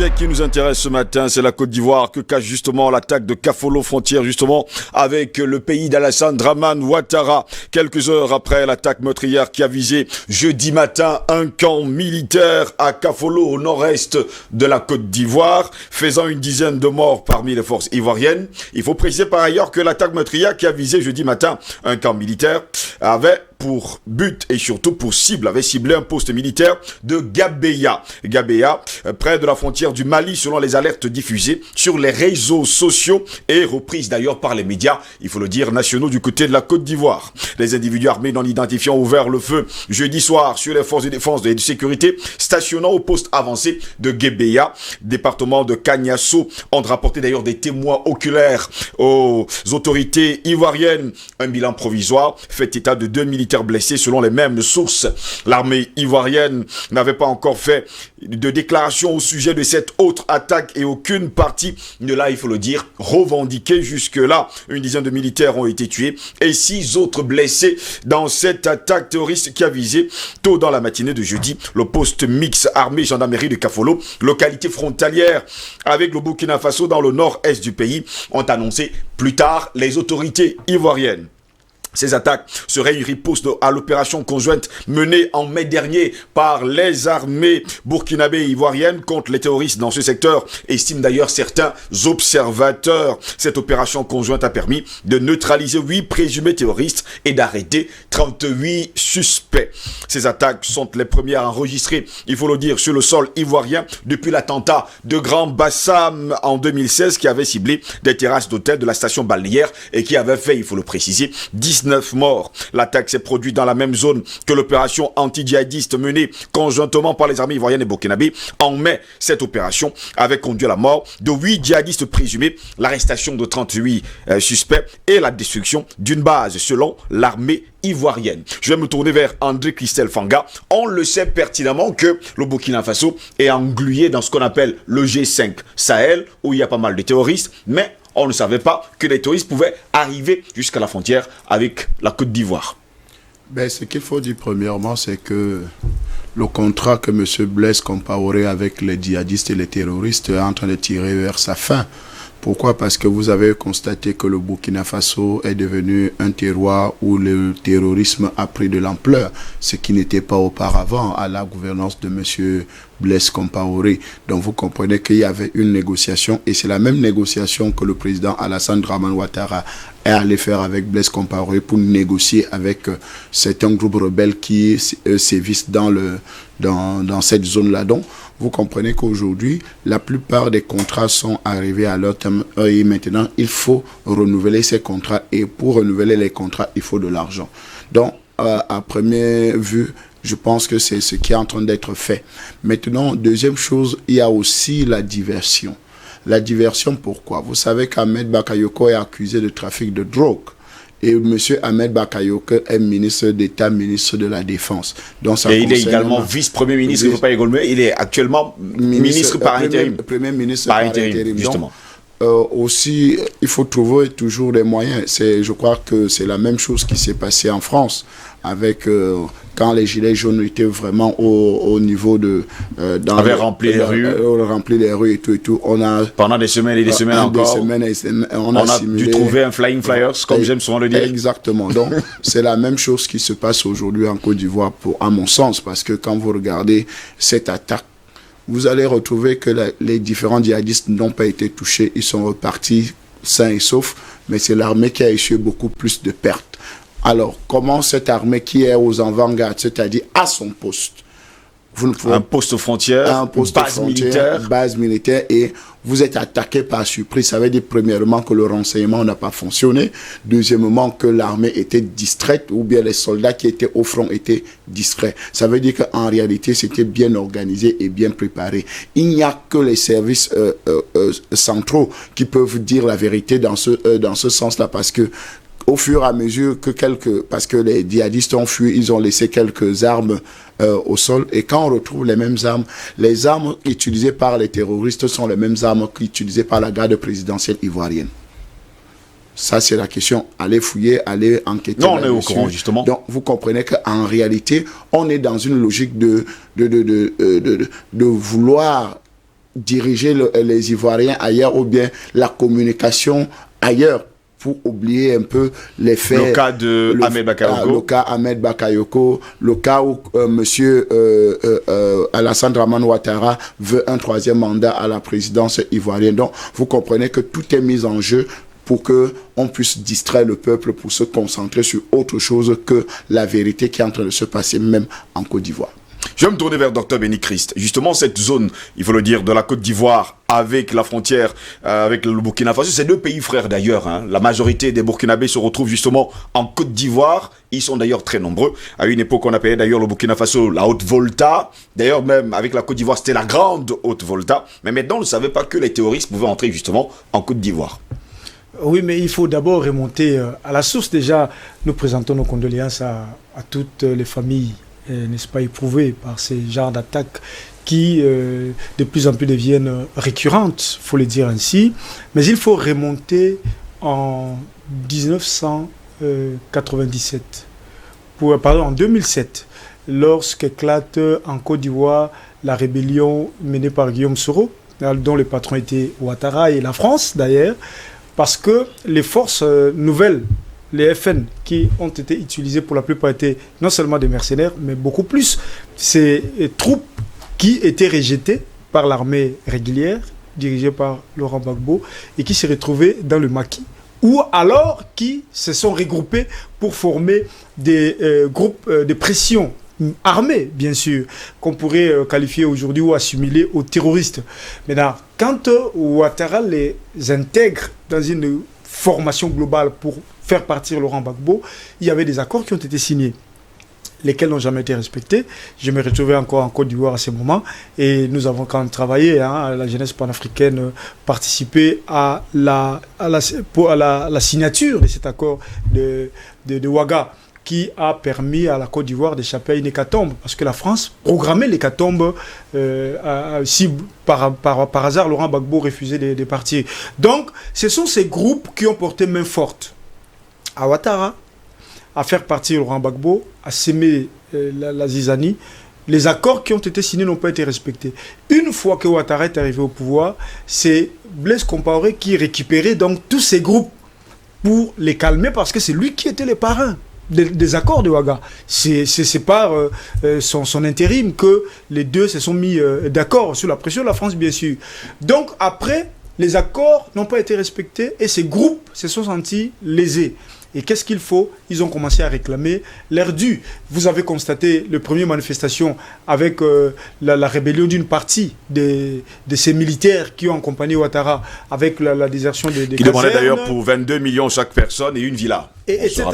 sujet qui nous intéresse ce matin, c'est la Côte d'Ivoire que cache justement l'attaque de Kafolo, frontière justement avec le pays d'Alassane Dramane Ouattara. Quelques heures après l'attaque meurtrière qui a visé jeudi matin un camp militaire à Kafolo au nord-est de la Côte d'Ivoire, faisant une dizaine de morts parmi les forces ivoiriennes. Il faut préciser par ailleurs que l'attaque meurtrière qui a visé jeudi matin un camp militaire avait pour but et surtout pour cible, avait ciblé un poste militaire de Gabéa. Gabéa, près de la frontière du Mali, selon les alertes diffusées sur les réseaux sociaux et reprises d'ailleurs par les médias, il faut le dire, nationaux du côté de la Côte d'Ivoire. Les individus armés non identifiés ont ouvert le feu jeudi soir sur les forces de défense et de sécurité stationnant au poste avancé de Gabéa, département de Kagnasso. On rapporté d'ailleurs des témoins oculaires aux autorités ivoiriennes. Un bilan provisoire fait état de 2 militaires blessés selon les mêmes sources. L'armée ivoirienne n'avait pas encore fait de déclaration au sujet de cette autre attaque et aucune partie ne l'a, il faut le dire, revendiqué jusque-là. Une dizaine de militaires ont été tués et 6 autres blessés dans cette attaque terroriste qui a visé tôt dans la matinée de jeudi le poste mixte armée-gendarmerie de Kafolo, localité frontalière avec le Burkina Faso dans le nord-est du pays, ont annoncé plus tard les autorités ivoiriennes. Ces attaques seraient une riposte à l'opération conjointe menée en mai dernier par les armées burkinabées et ivoiriennes contre les terroristes dans ce secteur, estiment d'ailleurs certains observateurs. Cette opération conjointe a permis de neutraliser 8 présumés terroristes et d'arrêter 38 suspects. Ces attaques sont les premières enregistrées, il faut le dire, sur le sol ivoirien depuis l'attentat de Grand Bassam en 2016 qui avait ciblé des terrasses d'hôtels de la station balnéaire et qui avait fait, il faut le préciser, 19 morts. L'attaque s'est produite dans la même zone que l'opération anti-djihadiste menée conjointement par les armées ivoiriennes et burkinabées. En mai, cette opération avait conduit à la mort de 8 djihadistes présumés, l'arrestation de 38 suspects et la destruction d'une base selon l'armée ivoirienne. Je vais me tourner vers André Christelle Fanga. On le sait pertinemment que le Burkina Faso est englué dans ce qu'on appelle le G5 Sahel, où il y a pas mal de terroristes, mais on ne savait pas que les terroristes pouvaient arriver jusqu'à la frontière avec la Côte d'Ivoire. Ben, ce qu'il faut dire premièrement, c'est que le contrat que M. Blaise Compaoré avec les djihadistes et les terroristes est en train de tirer vers sa fin. Pourquoi? Parce que vous avez constaté que le Burkina Faso est devenu un terroir où le terrorisme a pris de l'ampleur, ce qui n'était pas auparavant à la gouvernance de M. Blaise Compaoré. Donc vous comprenez qu'il y avait une négociation et c'est la même négociation que le président Alassane Dramane Ouattara est allé faire avec Blaise Compaoré pour négocier avec certains groupes rebelles qui sévissent dans cette zone-là. Donc vous comprenez qu'aujourd'hui, la plupart des contrats sont arrivés à leur terme et maintenant, il faut renouveler ces contrats. Et pour renouveler les contrats, il faut de l'argent. Donc, à première vue, je pense que c'est ce qui est en train d'être fait. Maintenant, deuxième chose, il y a aussi la diversion. La diversion, pourquoi? Vous savez qu'Ahmed Bakayoko est accusé de trafic de drogue. Et M. Ahmed Bakayoko est ministre d'État, ministre de la Défense. Donc, ça il est également vice-premier ministre, il ne faut pas également, il est actuellement ministre par intérim. Premier ministre par intérim, justement. Aussi, il faut trouver toujours des moyens. Je crois que c'est la même chose qui s'est passée en France avec quand les gilets jaunes étaient vraiment au niveau de avait rempli les rues, rempli les rues et tout. On a pendant des semaines et des semaines encore. On a dû trouver un flying flyers, comme j'aime souvent le dire. Exactement. Donc c'est la même chose qui se passe aujourd'hui en Côte d'Ivoire, à mon sens, parce que quand vous regardez cette attaque, vous allez retrouver que les différents djihadistes n'ont pas été touchés, ils sont repartis sains et saufs, mais c'est l'armée qui a essuyé beaucoup plus de pertes. Alors, comment cette armée qui est aux avant-gardes, c'est-à-dire à son poste, un poste frontière, base militaire, et vous êtes attaqué par surprise, ça veut dire premièrement que le renseignement n'a pas fonctionné, deuxièmement que l'armée était distraite ou bien les soldats qui étaient au front étaient distraits. Ça veut dire qu'en réalité c'était bien organisé et bien préparé. Il n'y a que les services centraux qui peuvent dire la vérité dans ce sens-là, parce que au fur et à mesure que parce que les djihadistes ont fui, ils ont laissé quelques armes au sol. Et quand on retrouve les armes utilisées par les terroristes sont les mêmes armes utilisées par la garde présidentielle ivoirienne. Ça, c'est la question. Allez fouiller, allez enquêter. Non, on est au courant, justement. Donc, vous comprenez qu'en réalité, on est dans une logique de vouloir diriger les Ivoiriens ailleurs ou bien la communication ailleurs pour oublier un peu les faits. Le cas de Ahmed Bakayoko. Le cas Ahmed Bakayoko, le cas où monsieur Alassane Dramane Ouattara veut un 3e mandat à la présidence ivoirienne. Donc, vous comprenez que tout est mis en jeu pour qu'on puisse distraire le peuple pour se concentrer sur autre chose que la vérité qui est en train de se passer même en Côte d'Ivoire. Je vais me tourner vers Dr Béni Christ. Justement, cette zone, il faut le dire, de la Côte d'Ivoire avec la frontière avec le Burkina Faso, c'est 2 pays frères d'ailleurs. Hein. La majorité des Burkinabés se retrouvent justement en Côte d'Ivoire. Ils sont d'ailleurs très nombreux. À une époque, on appelait d'ailleurs le Burkina Faso la Haute-Volta. D'ailleurs, même avec la Côte d'Ivoire, c'était la Grande Haute-Volta. Mais maintenant, on ne savait pas que les terroristes pouvaient entrer justement en Côte d'Ivoire. Oui, mais il faut d'abord remonter à la source. Déjà, nous présentons nos condoléances à toutes les familles, n'est-ce pas, éprouvées par ces genres d'attaques qui de plus en plus deviennent récurrentes, il faut le dire ainsi. Mais il faut remonter en 1997, en 2007, lorsqu'éclate en Côte d'Ivoire la rébellion menée par Guillaume Soro, dont les patrons étaient Ouattara et la France d'ailleurs, parce que les forces nouvelles, les FN, qui ont été utilisées pour la plupart étaient non seulement des mercenaires, mais beaucoup plus. Ces troupes qui étaient rejetées par l'armée régulière, dirigée par Laurent Gbagbo, et qui s'est retrouvée dans le maquis, ou alors qui se sont regroupés pour former des groupes de pression armés, bien sûr, qu'on pourrait qualifier aujourd'hui ou assimiler aux terroristes. Maintenant, quand Ouattara les intègre dans une formation globale pour faire partir Laurent Gbagbo, il y avait des accords qui ont été signés, lesquels n'ont jamais été respectés. Je me retrouvais encore en Côte d'Ivoire à ce moment, et nous avons quand même travaillé, la jeunesse panafricaine, participé à la signature de cet accord de Ouaga, qui a permis à la Côte d'Ivoire d'échapper à une hécatombe, parce que la France programmait l'hécatombe si par hasard Laurent Gbagbo refusait de partir. Donc, ce sont ces groupes qui ont porté main forte à Ouattara, à faire partir Laurent Gbagbo, à s'aimer la zizanie. Les accords qui ont été signés n'ont pas été respectés. Une fois que Ouattara est arrivé au pouvoir, c'est Blaise Compaoré qui récupérait donc tous ces groupes pour les calmer, parce que c'est lui qui était le parrain des accords de Ouaga. C'est par son intérim que les deux se sont mis d'accord, sous la pression de la France, bien sûr. Donc, après, les accords n'ont pas été respectés et ces groupes se sont sentis lésés. Et qu'est-ce qu'il faut? Ils ont commencé à réclamer leur dû. Vous avez constaté les premières manifestations avec la rébellion d'une partie de ces militaires qui ont accompagné Ouattara avec la désertion des qui demandait d'ailleurs pour 22 millions chaque personne et une villa. Etc.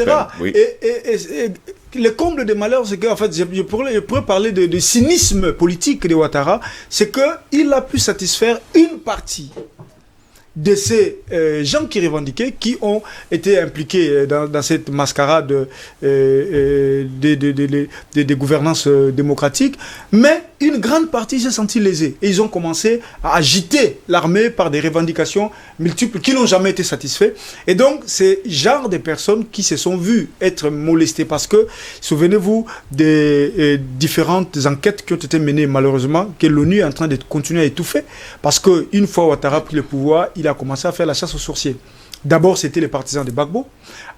Oui. Et le comble des malheurs, c'est qu'en fait, je pourrais parler de cynisme politique de Ouattara, c'est qu'il a pu satisfaire une partie de ces gens qui revendiquaient, qui ont été impliqués dans cette mascarade de gouvernance démocratique, mais une grande partie s'est sentie lésée. Et ils ont commencé à agiter l'armée par des revendications multiples qui n'ont jamais été satisfaites. Et donc, c'est genre de personnes qui se sont vues être molestées, parce que, souvenez-vous des différentes enquêtes qui ont été menées, malheureusement, que l'ONU est en train de continuer à étouffer, parce qu'une fois Ouattara a pris le pouvoir, il a commencé à faire la chasse aux sorciers. D'abord, c'était les partisans de Gbagbo.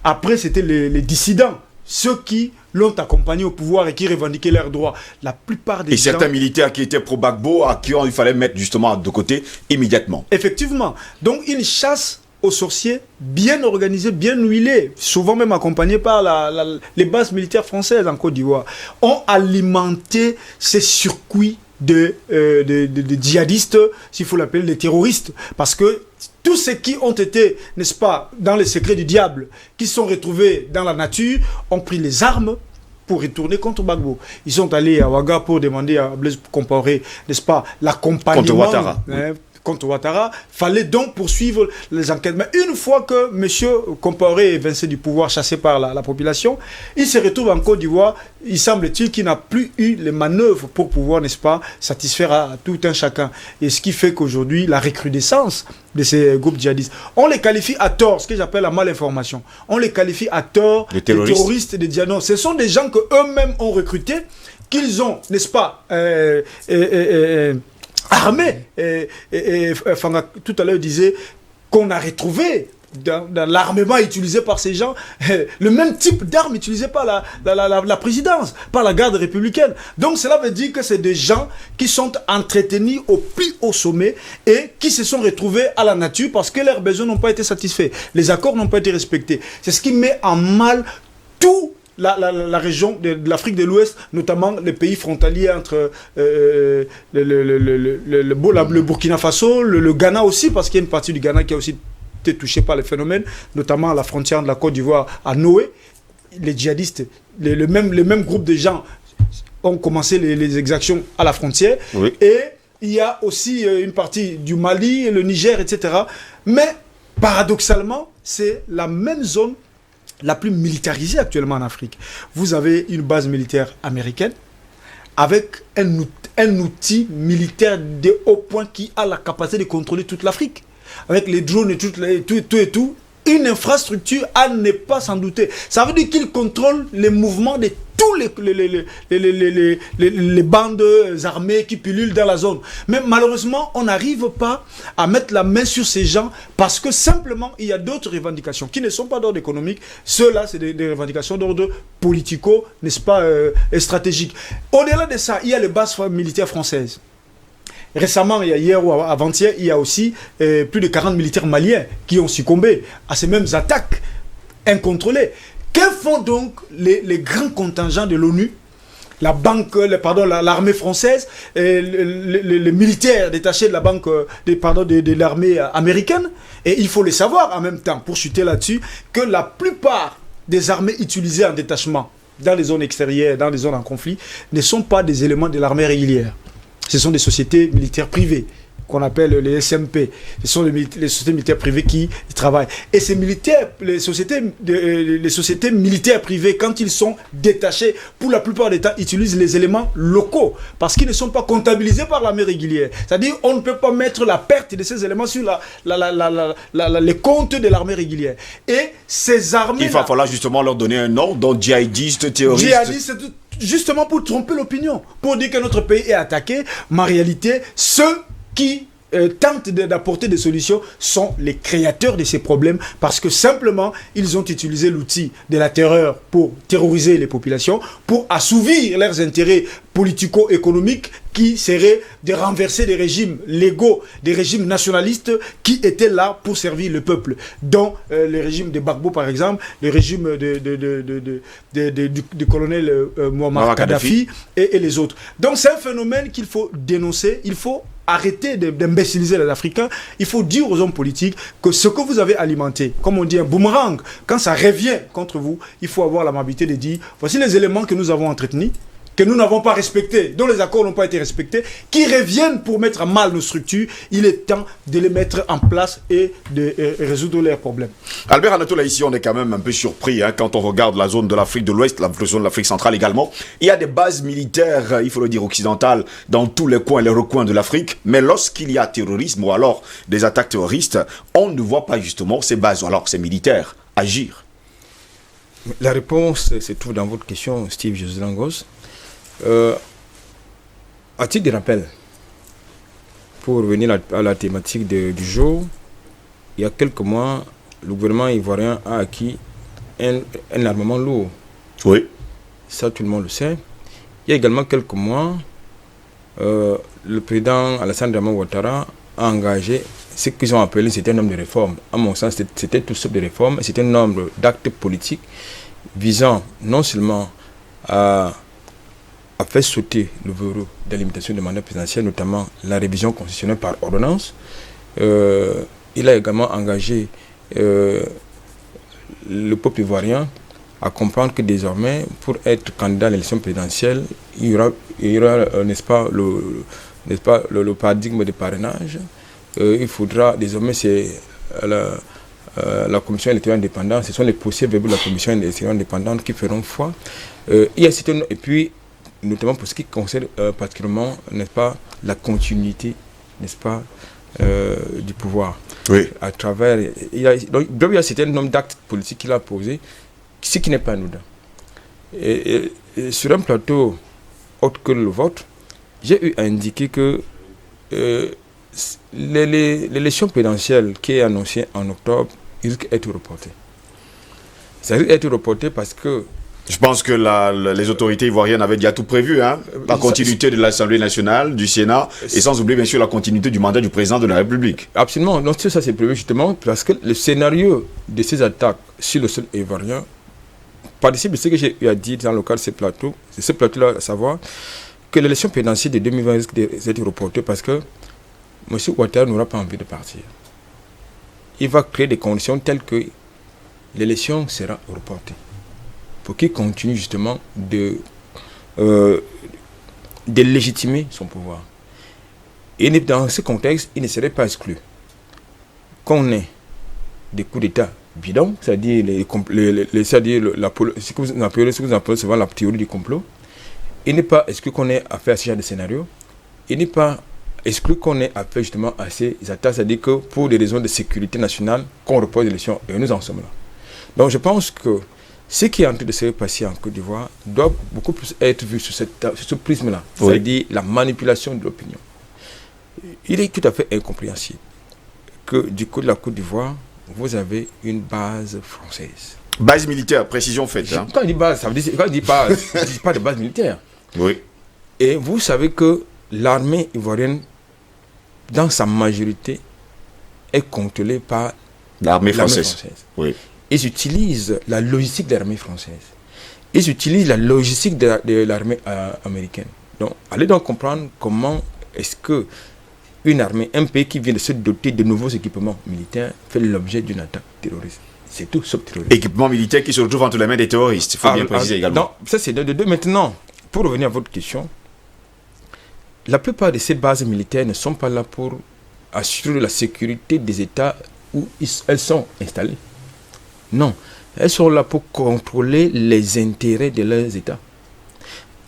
Après, c'était les dissidents, ceux qui l'ont accompagné au pouvoir et qui revendiquaient leurs droits. La plupart des gens... certains militaires qui étaient pro Gbagbo, à qui il fallait mettre justement de côté immédiatement. Effectivement. Donc, une chasse aux sorciers bien organisée, bien huilée, souvent même accompagnée par les bases militaires françaises en Côte d'Ivoire, ont alimenté ces circuits de djihadistes, s'il faut l'appeler les terroristes, parce que tous ceux qui ont été, n'est-ce pas, dans les secrets du diable, qui sont retrouvés dans la nature, ont pris les armes pour retourner contre Gbagbo. Ils sont allés à Ouaga pour demander à Blaise Compaoré, n'est-ce pas, l'accompagnement contre Ouattara. Contre Ouattara, fallait donc poursuivre les enquêtes. Mais une fois que M. Compaoré est évincé du pouvoir, chassé par la population, il se retrouve en Côte d'Ivoire. Il semble-t-il qu'il n'a plus eu les manœuvres pour pouvoir, n'est-ce pas, satisfaire à tout un chacun. Et ce qui fait qu'aujourd'hui, la recrudescence de ces groupes djihadistes, on les qualifie à tort, ce que j'appelle la malinformation. On les qualifie à tort de terroristes et de djihadistes. Ce sont des gens qu'eux-mêmes ont recrutés, qu'ils ont, n'est-ce pas, armée. Fanga, tout à l'heure, disait qu'on a retrouvé dans l'armement utilisé par ces gens, le même type d'armes utilisées par la présidence, par la garde républicaine. Donc cela veut dire que c'est des gens qui sont entretenus au plus haut sommet et qui se sont retrouvés à la nature parce que leurs besoins n'ont pas été satisfaits. Les accords n'ont pas été respectés. C'est ce qui met en mal tout la région de l'Afrique de l'Ouest, notamment les pays frontaliers entre le Burkina Faso, le Ghana aussi, parce qu'il y a une partie du Ghana qui a aussi été touchée par les phénomènes, notamment à la frontière de la Côte d'Ivoire, à Noé. Les djihadistes, le même groupe de gens ont commencé les exactions à la frontière. Oui. Et il y a aussi une partie du Mali, le Niger, etc. Mais paradoxalement, c'est la même zone la plus militarisée actuellement en Afrique. Vous avez une base militaire américaine avec un outil militaire de haut point qui a la capacité de contrôler toute l'Afrique. Avec les drones et tout, une infrastructure à ne pas s'en douter. Ça veut dire qu'il contrôle les mouvements de tous les bandes armées qui pullulent dans la zone. Mais malheureusement, on n'arrive pas à mettre la main sur ces gens parce que simplement, il y a d'autres revendications qui ne sont pas d'ordre économique. Ceux-là, c'est des revendications d'ordre politico, n'est-ce pas, stratégique. Au-delà de ça, il y a les bases militaires françaises. Récemment, hier ou avant-hier, il y a aussi plus de 40 militaires maliens qui ont succombé à ces mêmes attaques incontrôlées. Que font donc les grands contingents de l'ONU, l'armée française, les militaires détachés de la banque, de l'armée américaine? Et il faut le savoir en même temps, pour chuter là-dessus, que la plupart des armées utilisées en détachement dans les zones extérieures, dans les zones en conflit, ne sont pas des éléments de l'armée régulière. Ce sont des sociétés militaires privées, qu'on appelle les SMP. Ce sont les sociétés militaires privées qui travaillent. Et ces militaires, les sociétés militaires privées, quand ils sont détachés, pour la plupart des temps, utilisent les éléments locaux, parce qu'ils ne sont pas comptabilisés par l'armée régulière. C'est-à-dire on ne peut pas mettre la perte de ces éléments sur les comptes de l'armée régulière. Et ces armées... Il va falloir justement leur donner un nom, donc djihadistes, terroristes... Djihadistes, justement pour tromper l'opinion, pour dire que notre pays est attaqué, mais en réalité, ceux qui tentent d'apporter des solutions sont les créateurs de ces problèmes parce que simplement, ils ont utilisé l'outil de la terreur pour terroriser les populations, pour assouvir leurs intérêts politico-économiques qui seraient de renverser des régimes légaux, des régimes nationalistes qui étaient là pour servir le peuple, dont le régime de Gbagbo par exemple, le régime du colonel Muammar Kadhafi et les autres. Donc c'est un phénomène qu'il faut dénoncer, il faut arrêter d'imbéciliser les Africains, il faut dire aux hommes politiques que ce que vous avez alimenté, comme on dit un boomerang, quand ça revient contre vous, il faut avoir l'amabilité de dire, voici les éléments que nous avons entretenus, que nous n'avons pas respectés, dont les accords n'ont pas été respectés, qui reviennent pour mettre à mal nos structures. Il est temps de les mettre en place et de résoudre leurs problèmes. Albert Anatola, ici on est quand même un peu surpris quand on regarde la zone de l'Afrique de l'Ouest, la zone de l'Afrique centrale également. Il y a des bases militaires, il faut le dire occidentales, dans tous les coins et les recoins de l'Afrique, mais lorsqu'il y a terrorisme ou alors des attaques terroristes, on ne voit pas justement ces bases, ou alors ces militaires agir. La réponse se trouve dans votre question, Steve Joselangos. À titre de rappel, pour revenir à la thématique du jour, il y a quelques mois, le gouvernement ivoirien a acquis un armement lourd. Oui. Ça, tout le monde le sait. Il y a également quelques mois, le président Alassane Dramane Ouattara a engagé ce qu'ils ont appelé, c'était un nombre de réformes. À mon sens, c'était tout sorte de réformes, c'était un nombre d'actes politiques visant non seulement à fait sauter le verrou de la limitation des mandats présidentiels, notamment la révision constitutionnelle par ordonnance. Il a également engagé le peuple ivoirien à comprendre que désormais, pour être candidat à l'élection présidentielle, il y aura n'est-ce pas, le paradigme de parrainage. Il faudra désormais, c'est la commission électorale indépendante, ce sont les procès-verbaux de la commission électorale indépendante qui feront foi. Il y a et puis, notamment pour ce qui concerne particulièrement, n'est-ce pas, la continuité, n'est-ce pas, du pouvoir. Oui. À travers, il y a un certain nombre d'actes politiques qu'il a posés, ce qui n'est pas anodin. Et sur un plateau autre que le vôtre, j'ai eu à indiquer que l'élection présidentielle qui est annoncée en octobre risque d'être reportée. Ça risque d'être reporté parce que... Je pense que les autorités ivoiriennes avaient déjà tout prévu, hein. La continuité de l'Assemblée nationale, du Sénat, et sans oublier bien sûr la continuité du mandat du président de la République. Absolument. Donc ça c'est prévu justement parce que le scénario de ces attaques sur le sol ivoirien participe de ce que j'ai dit dans le cadre de ce plateau. C'est ce plateau-là à savoir que l'élection présidentielle de 2020 risque d'être reportée parce que M. Ouattara n'aura pas envie de partir. Il va créer des conditions telles que l'élection sera reportée pour qu'il continue justement de légitimer son pouvoir. Et dans ce contexte, il ne serait pas exclu qu'on ait des coups d'État bidons, c'est-à-dire ce que vous appelez souvent la théorie du complot. Il n'est pas exclu qu'on ait affaire à ce genre de scénario. Il n'est pas exclu qu'on ait affaire justement à ces attaques, c'est-à-dire que pour des raisons de sécurité nationale, qu'on repose l'élection, et nous en sommes là. Donc je pense que ce qui est en train de se passer en Côte d'Ivoire doit beaucoup plus être vu sur ce prisme-là, c'est-à-dire la manipulation de l'opinion. Il est tout à fait incompréhensible que du côté de la Côte d'Ivoire, vous avez une base française. Base militaire, précision faite. Hein. Quand on dit base, ça veut dire, quand on dit base, on ne dit pas de base militaire. Oui. Et vous savez que l'armée ivoirienne, dans sa majorité, est contrôlée par l'armée française. Oui. Ils utilisent la logistique de l'armée française. Ils utilisent la logistique de l'armée américaine. Donc, allez donc comprendre comment est-ce que une armée, un pays qui vient de se doter de nouveaux équipements militaires, fait l'objet d'une attaque terroriste. C'est tout sauf terroriste. Équipement militaire qui se retrouve entre les mains des terroristes, il faut bien préciser également. Non, ça c'est de deux. Maintenant, pour revenir à votre question, la plupart de ces bases militaires ne sont pas là pour assurer la sécurité des États où elles sont installées. Non, elles sont là pour contrôler les intérêts de leurs États.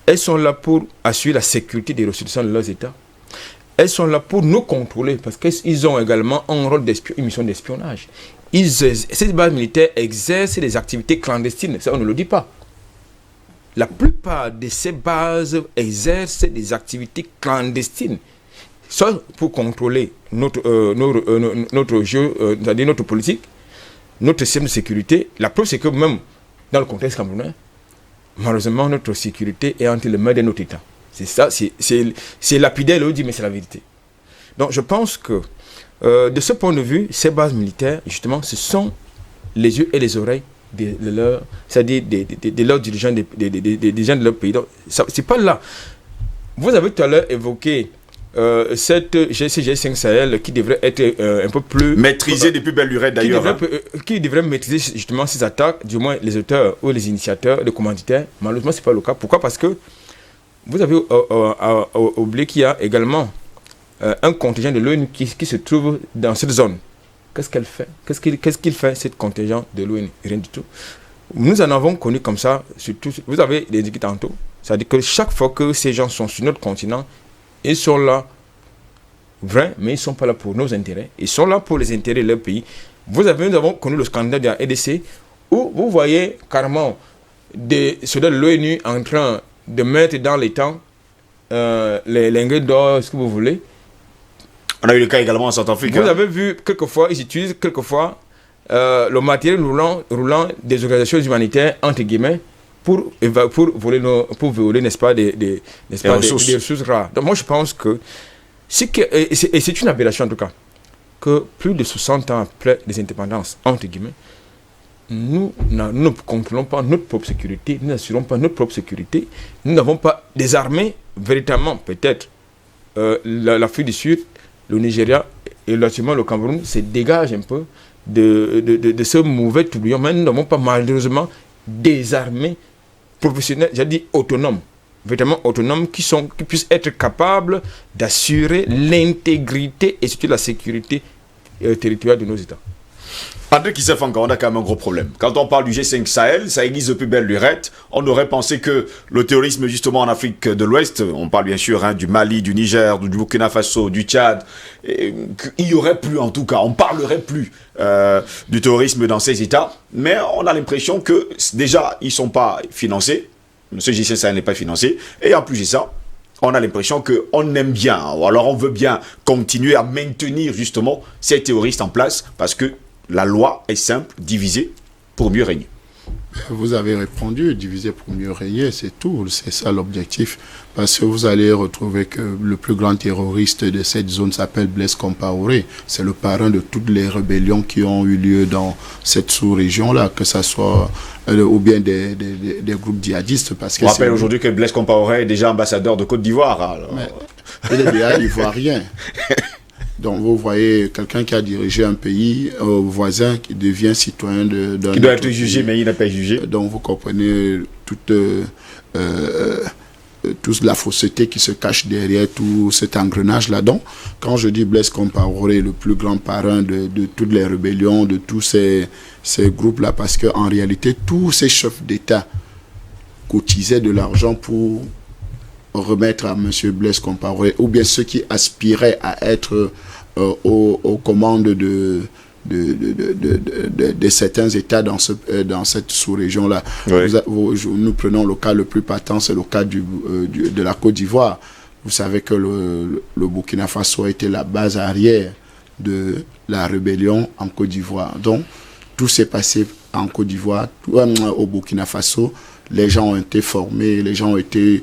Elles sont là pour assurer la sécurité des ressources de leurs États. Elles sont là pour nous contrôler parce qu'ils ont également un rôle une mission d'espionnage. Ces bases militaires exercent des activités clandestines, ça on ne le dit pas. La plupart de ces bases exercent des activités clandestines, soit pour contrôler notre jeu, c'est-à-dire notre politique, notre système de sécurité. La preuve c'est que même dans le contexte camerounais, malheureusement notre sécurité est entre les mains de notre État. C'est ça, c'est lapidaire, le dit, mais c'est la vérité. Donc je pense que de ce point de vue, ces bases militaires, justement, ce sont les yeux et les oreilles de leurs dirigeants, des gens de leur pays. Donc, c'est pas là. Vous avez tout à l'heure évoqué cette G5 Sahel qui devrait être un peu plus... maîtrisée depuis belle lurette d'ailleurs. Qui devrait maîtriser justement ces attaques, du moins les auteurs ou les initiateurs, les commanditaires. Malheureusement, ce n'est pas le cas. Pourquoi? Parce que vous avez oublié qu'il y a également un contingent de l'ONU qui se trouve dans cette zone. Qu'est-ce qu'elle fait? Qu'est-ce qu'il fait, cette contingent de l'ONU? Rien du tout. Nous en avons connu comme ça, surtout, vous avez indiqué tantôt, c'est-à-dire que chaque fois que ces gens sont sur notre continent, ils sont là, vrai, mais ils ne sont pas là pour nos intérêts, ils sont là pour les intérêts de leur pays. Nous avons connu le scandale de la RDC, où vous voyez carrément des soldats de l'ONU en train de mettre dans les temps les lingots d'or, ce que vous voulez. On a eu le cas également en Centrafrique. Vous avez vu, quelquefois, ils utilisent le matériel roulant des organisations humanitaires, entre guillemets, pour voler, n'est-ce pas, des ressources rares. Donc moi, je pense que c'est une aberration, en tout cas, que plus de 60 ans après les indépendances, entre guillemets, nous ne contrôlons pas notre propre sécurité, nous n'assurons pas notre propre sécurité, nous n'avons pas des armées, véritablement, peut-être, l'Afrique du Sud, le Nigeria et naturellement le Cameroun se dégagent un peu de ce mauvais tourbillon, mais nous n'avons pas malheureusement des armées professionnelles, j'ai dit autonomes, véritablement autonomes, qui puissent être capables d'assurer l'intégrité et surtout la sécurité territoriale de nos États. André Kisef encore, on a quand même un gros problème. Quand on parle du G5 Sahel, ça existe depuis belle lurette. On aurait pensé que le terrorisme justement en Afrique de l'Ouest, on parle bien sûr du Mali, du Niger, du Burkina Faso, du Tchad, qu'il n'y aurait plus en tout cas, on parlerait plus du terrorisme dans ces États. Mais on a l'impression que déjà, ils ne sont pas financés. Ce G5 Sahel n'est pas financé. Et en plus de ça, on a l'impression qu'on aime bien, ou alors on veut bien continuer à maintenir justement ces terroristes en place, parce que la loi est simple, diviser pour mieux régner. Vous avez répondu, diviser pour mieux régner, c'est tout, c'est ça l'objectif. Parce que vous allez retrouver que le plus grand terroriste de cette zone s'appelle Blaise Compaoré. C'est le parrain de toutes les rébellions qui ont eu lieu dans cette sous-région-là, que ce soit ou bien des groupes djihadistes. Parce que on rappelle aujourd'hui que Blaise Compaoré est déjà ambassadeur de Côte d'Ivoire. Alors... il est déjà ivoirien. Donc vous voyez quelqu'un qui a dirigé un pays voisin qui devient citoyen d'un... Qui doit être jugé, mais il n'est pas jugé. Donc vous comprenez toute la fausseté qui se cache derrière tout cet engrenage-là. Donc quand je dis Blaise Compaoré, le plus grand parrain de toutes les rébellions, de tous ces groupes-là, parce qu'en réalité, tous ces chefs d'État cotisaient de l'argent pour remettre à M. Blaise Compaoré, ou bien ceux qui aspiraient à être aux commandes de certains États dans cette sous-région-là. Oui. Nous prenons le cas le plus patent, c'est le cas de la Côte d'Ivoire. Vous savez que le Burkina Faso a été la base arrière de la rébellion en Côte d'Ivoire. Donc, tout s'est passé en Côte d'Ivoire, au Burkina Faso. Les gens ont été formés, les gens ont été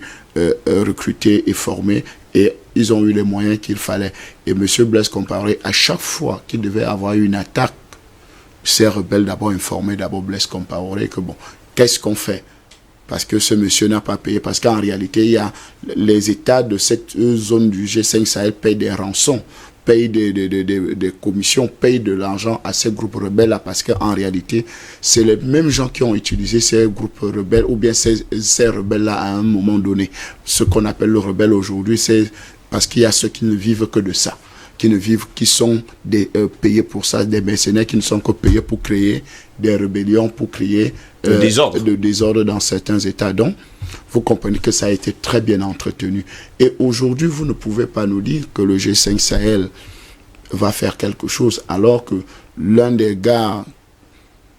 recrutés et formés, et ils ont eu les moyens qu'il fallait. Et M. Blaise Compaoré, à chaque fois qu'il devait avoir une attaque, ces rebelles d'abord informaient Blaise Compaoré que bon, qu'est-ce qu'on fait? Parce que ce monsieur n'a pas payé, parce qu'en réalité, il y a les États de cette zone du G5 Sahel payent des rançons, payent des commissions, payent de l'argent à ces groupes rebelles-là, parce qu'en réalité, c'est les mêmes gens qui ont utilisé ces groupes rebelles, ou bien ces rebelles-là à un moment donné. Ce qu'on appelle le rebelle aujourd'hui, c'est parce qu'il y a ceux qui ne vivent que de ça, qui sont payés pour ça, des mercenaires qui ne sont que payés pour créer des rébellions, pour créer de désordre dans certains États. Donc, vous comprenez que ça a été très bien entretenu. Et aujourd'hui, vous ne pouvez pas nous dire que le G5 Sahel va faire quelque chose, alors que l'un des gars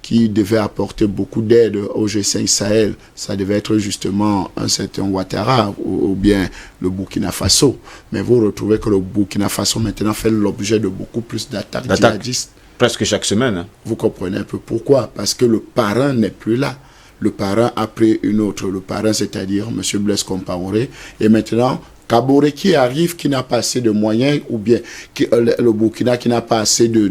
qui devait apporter beaucoup d'aide au G5 Sahel, ça devait être justement un certain Ouattara ou bien le Burkina Faso. Mais vous retrouvez que le Burkina Faso maintenant fait l'objet de beaucoup plus d'attaques djihadistes. Presque chaque semaine. Hein. Vous comprenez un peu pourquoi? Parce que le parrain n'est plus là. Le parrain a pris une autre. Le parrain, c'est-à-dire M. Blaise Compaoré. Et maintenant, Kaboré qui arrive, qui n'a pas assez de moyens, ou bien le Burkina qui n'a pas assez de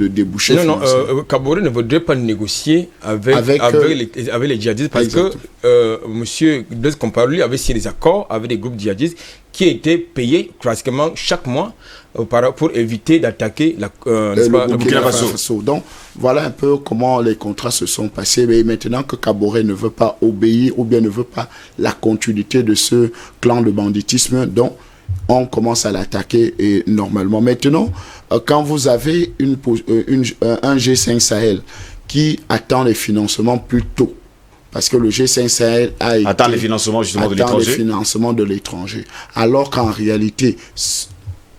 débouchés. Non, Kaboré ne voudrait pas négocier avec les djihadistes, parce exactement. que M. Blaise Compaoré avait signé des accords avec des groupes djihadistes qui étaient payés pratiquement chaque mois pour éviter d'attaquer le Burkina Faso. Donc, voilà un peu comment les contrats se sont passés. Mais maintenant que Kaboré ne veut pas obéir, ou bien ne veut pas la continuité de ce clan de banditisme, donc on commence à l'attaquer et normalement. Maintenant, quand vous avez un G5 Sahel qui attend les financements plus tôt, parce que le G5 Sahel attend les financements justement de l'étranger. Alors qu'en réalité,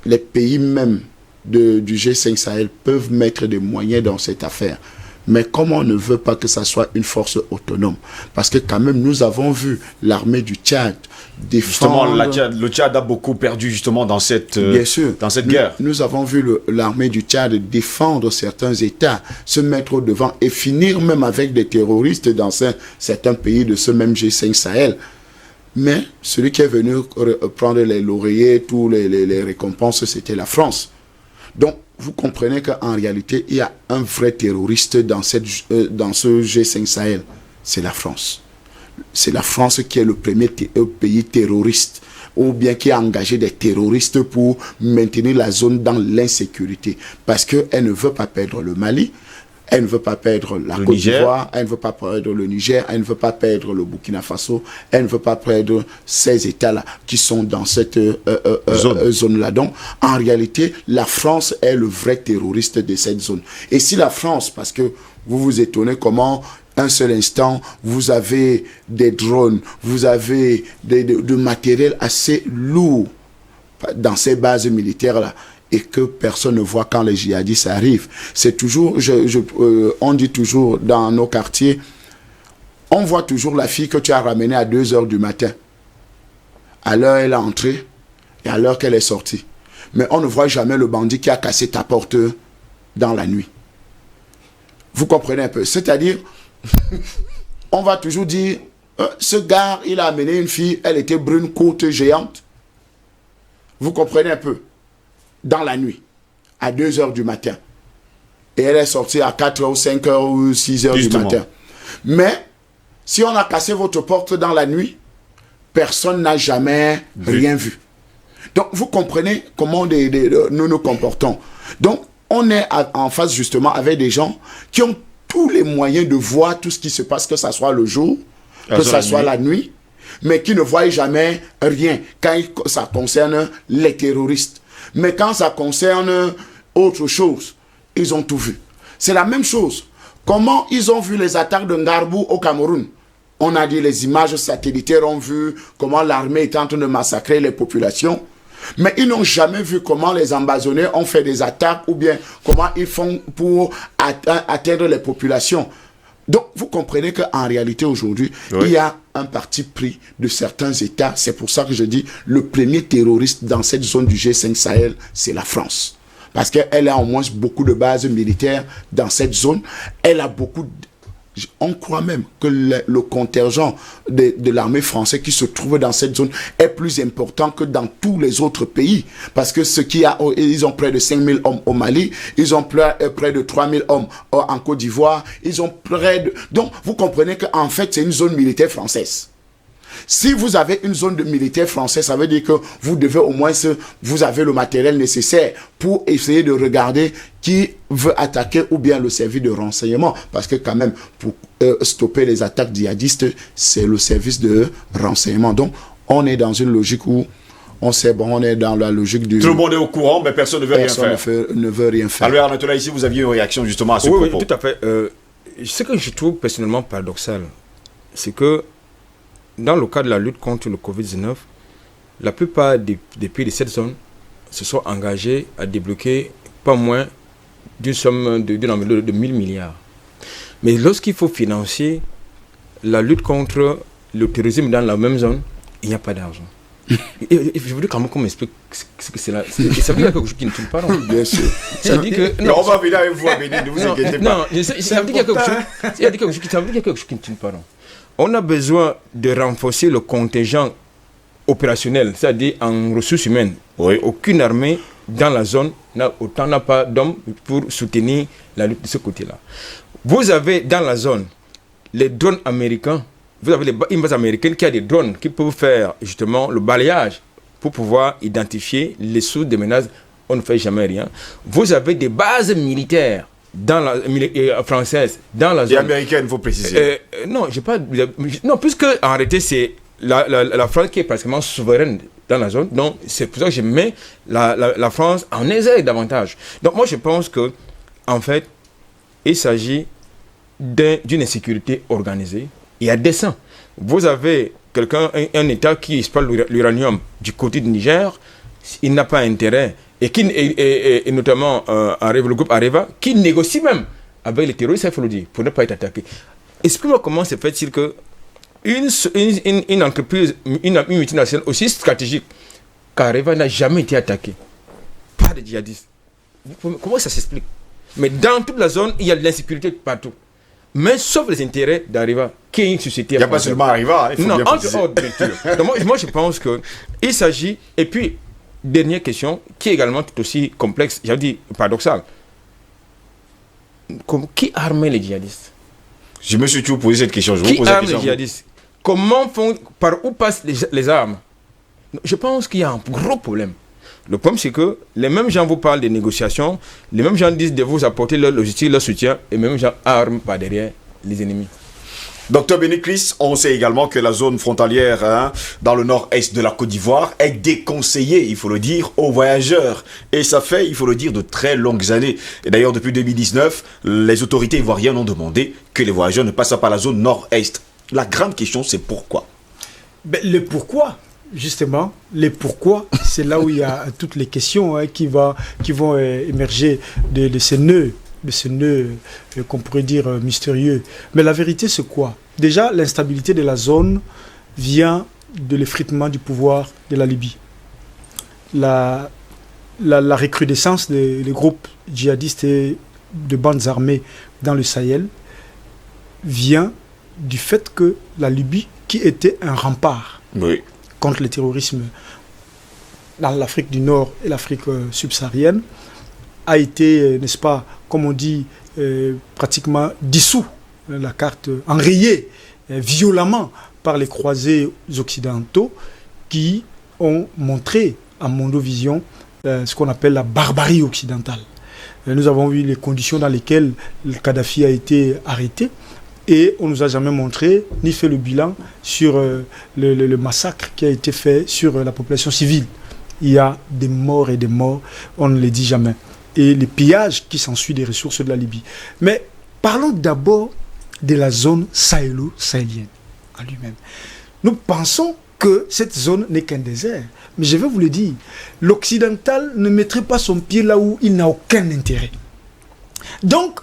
les pays même du G5 Sahel peuvent mettre des moyens dans cette affaire. Mais comme on ne veut pas que ça soit une force autonome, parce que quand même nous avons vu l'armée du Tchad défendre... Justement, le Tchad a beaucoup perdu justement dans cette guerre. Nous avons vu l'armée du Tchad défendre certains États, se mettre au devant et finir même avec des terroristes dans certains pays de ce même G5 Sahel. Mais celui qui est venu prendre les lauriers, tous les récompenses, c'était la France. Donc, vous comprenez qu'en réalité, il y a un vrai terroriste dans ce G5 Sahel. C'est la France. C'est la France qui est le premier pays terroriste, ou bien qui a engagé des terroristes pour maintenir la zone dans l'insécurité. Parce qu'elle ne veut pas perdre le Mali, elle ne veut pas perdre la Côte d'Ivoire, elle ne veut pas perdre le Niger, elle ne veut pas perdre le Burkina Faso, elle ne veut pas perdre ces États-là qui sont dans cette zone-là. Donc, en réalité, la France est le vrai terroriste de cette zone. Et si la France, parce que vous vous étonnez comment, un seul instant, vous avez des drones, vous avez du matériel assez lourd dans ces bases militaires-là, et que personne ne voit quand les djihadistes arrivent. C'est toujours, on dit toujours dans nos quartiers, on voit toujours la fille que tu as ramenée à 2 h du matin. à l'heure elle est entrée et à l'heure qu'elle est sortie. Mais on ne voit jamais le bandit qui a cassé ta porte dans la nuit. Vous comprenez un peu? C'est-à-dire, on va toujours dire, ce gars, il a amené une fille, elle était brune, courte, géante. Vous comprenez un peu? Dans la nuit, à 2 heures du matin. Et elle est sortie à 4 heures, 5 heures ou 6 heures du matin. Mais, si on a cassé votre porte dans la nuit, personne n'a jamais rien vu. Donc, vous comprenez comment nous nous comportons. Donc, on est en face justement avec des gens qui ont tous les moyens de voir tout ce qui se passe, que ce soit le jour, que ce soit la nuit, mais qui ne voient jamais rien quand ça concerne les terroristes. Mais quand ça concerne autre chose, ils ont tout vu. C'est la même chose. Comment ils ont vu les attaques de Ngarbou au Cameroun? On a dit les images satellitaires ont vu comment l'armée est en train de massacrer les populations. Mais ils n'ont jamais vu comment les ambassonnés ont fait des attaques ou bien comment ils font pour atteindre les populations. Donc, vous comprenez qu'en réalité, aujourd'hui, il y a un parti pris de certains États. C'est pour ça que je dis, le premier terroriste dans cette zone du G5 Sahel, c'est la France. Parce qu'elle a au moins beaucoup de bases militaires dans cette zone. Elle a beaucoup... On croit même que le contingent de l'armée française qui se trouve dans cette zone est plus important que dans tous les autres pays. Parce que ils ont près de 5000 hommes au Mali, ils ont près de 3000 hommes en Côte d'Ivoire, ils ont près de... Donc, vous comprenez qu'en fait, c'est une zone militaire française. Si vous avez une zone de militaire français, ça veut dire que vous devez au moins, vous avez le matériel nécessaire pour essayer de regarder qui veut attaquer ou bien le service de renseignement. Parce que quand même, pour stopper les attaques djihadistes, c'est le service de renseignement. Donc, on est dans une logique où on sait, bon, on est dans la logique du... Tout le monde est au courant, mais personne ne veut rien faire. Ne veut rien faire. Alors, Anatola, ici, vous aviez une réaction justement à ce propos. Oui, tout à fait. Ce que je trouve personnellement paradoxal, c'est que dans le cas de la lutte contre le Covid-19, la plupart des pays de cette zone se sont engagés à débloquer pas moins d'une somme d'une enveloppe de 1000 milliards. Mais lorsqu'il faut financer la lutte contre le terrorisme dans la même zone, il n'y a pas d'argent. Je voudrais quand même qu'on m'explique ce que c'est là. Ça veut dire quelque chose qui ne tourne pas rond. Bien sûr. Ça veut dire que... Non, on va venir avec vous, Abéni, ne vous inquiétez pas. Non, ça veut dire qu'il y a quelque chose qui ne tourne pas rond. On a besoin de renforcer le contingent opérationnel, c'est-à-dire en ressources humaines. Oui. Aucune armée dans la zone n'a pas d'hommes pour soutenir la lutte de ce côté-là. Vous avez dans la zone les drones américains, vous avez une base américaine qui a des drones qui peuvent faire justement le balayage pour pouvoir identifier les sources des menaces. On ne fait jamais rien. Vous avez des bases militaires françaises dans la zone. Et américaine, il faut préciser. Non, puisque en réalité, c'est la France qui est pratiquement souveraine dans la zone. Donc, c'est pour ça que je mets la France en exergue davantage. Donc, moi, je pense que, en fait, il s'agit d'une insécurité organisée et à dessein. Vous avez un État qui exploite l'uranium du côté du Niger, il n'a pas intérêt, et notamment le groupe Areva, qui négocie même avec les terroristes, il faut le dire, pour ne pas être attaqué. Explique-moi comment se fait-il que une entreprise, une multinationale aussi stratégique qu'Areva n'a jamais été attaquée par des djihadistes. Comment ça s'explique? Mais dans toute la zone, il y a de l'insécurité partout. Mais sauf les intérêts d'Areva, qui est une société... Il n'y a pas seulement Areva, il faut bien préciser. Donc moi, je pense qu'il s'agit... Et puis, dernière question, qui est également tout aussi complexe, j'ai dit paradoxal. Qui arme les djihadistes? Je me suis toujours posé cette question. Qui arme les djihadistes? Par où passent les armes? Je pense qu'il y a un gros problème. Le problème, c'est que les mêmes gens vous parlent des négociations, les mêmes gens disent de vous apporter leur logistique, leur soutien, et les mêmes gens arment par derrière les ennemis. Docteur Bénéclis, on sait également que la zone frontalière dans le nord-est de la Côte d'Ivoire est déconseillée, il faut le dire, aux voyageurs. Et ça fait, il faut le dire, de très longues années. Et d'ailleurs, depuis 2019, les autorités ivoiriennes ont demandé que les voyageurs ne passent pas par la zone nord-est. La grande question, c'est pourquoi? Le pourquoi, justement, les pourquoi, c'est là où il y a toutes les questions qui vont émerger de ces nœuds. Qu'on pourrait dire mystérieux. Mais la vérité, c'est quoi? Déjà, l'instabilité de la zone vient de l'effritement du pouvoir de la Libye. La recrudescence des groupes djihadistes et de bandes armées dans le Sahel vient du fait que la Libye, qui était un rempart contre le terrorisme dans l'Afrique du Nord et l'Afrique subsaharienne, a été, n'est-ce pas, comme on dit, pratiquement dissous, la carte enrayée violemment par les croisés occidentaux qui ont montré à Mondovision ce qu'on appelle la barbarie occidentale. Nous avons vu les conditions dans lesquelles le Kadhafi a été arrêté et on ne nous a jamais montré ni fait le bilan sur le massacre qui a été fait sur la population civile. Il y a des morts et des morts, on ne les dit jamais. Et les pillages qui s'ensuivent des ressources de la Libye. Mais parlons d'abord de la zone sahélo-sahélienne en lui-même. Nous pensons que cette zone n'est qu'un désert. Mais je vais vous le dire, l'occidental ne mettrait pas son pied là où il n'a aucun intérêt. Donc,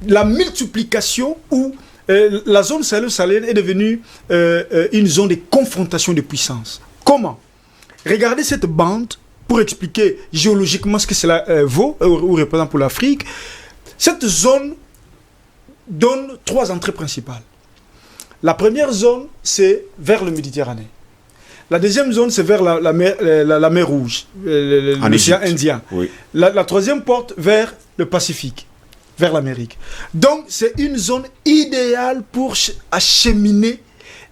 la multiplication où la zone sahélo-sahélienne est devenue une zone de confrontation de puissances. Comment? Regardez cette bande pour expliquer géologiquement ce que cela vaut ou représente pour l'Afrique. Cette zone donne 3 entrées principales. La première zone, c'est vers le Méditerranée. La deuxième zone, c'est vers la mer Rouge, l'océan Indien. Oui. La troisième porte vers le Pacifique, vers l'Amérique. Donc, c'est une zone idéale pour acheminer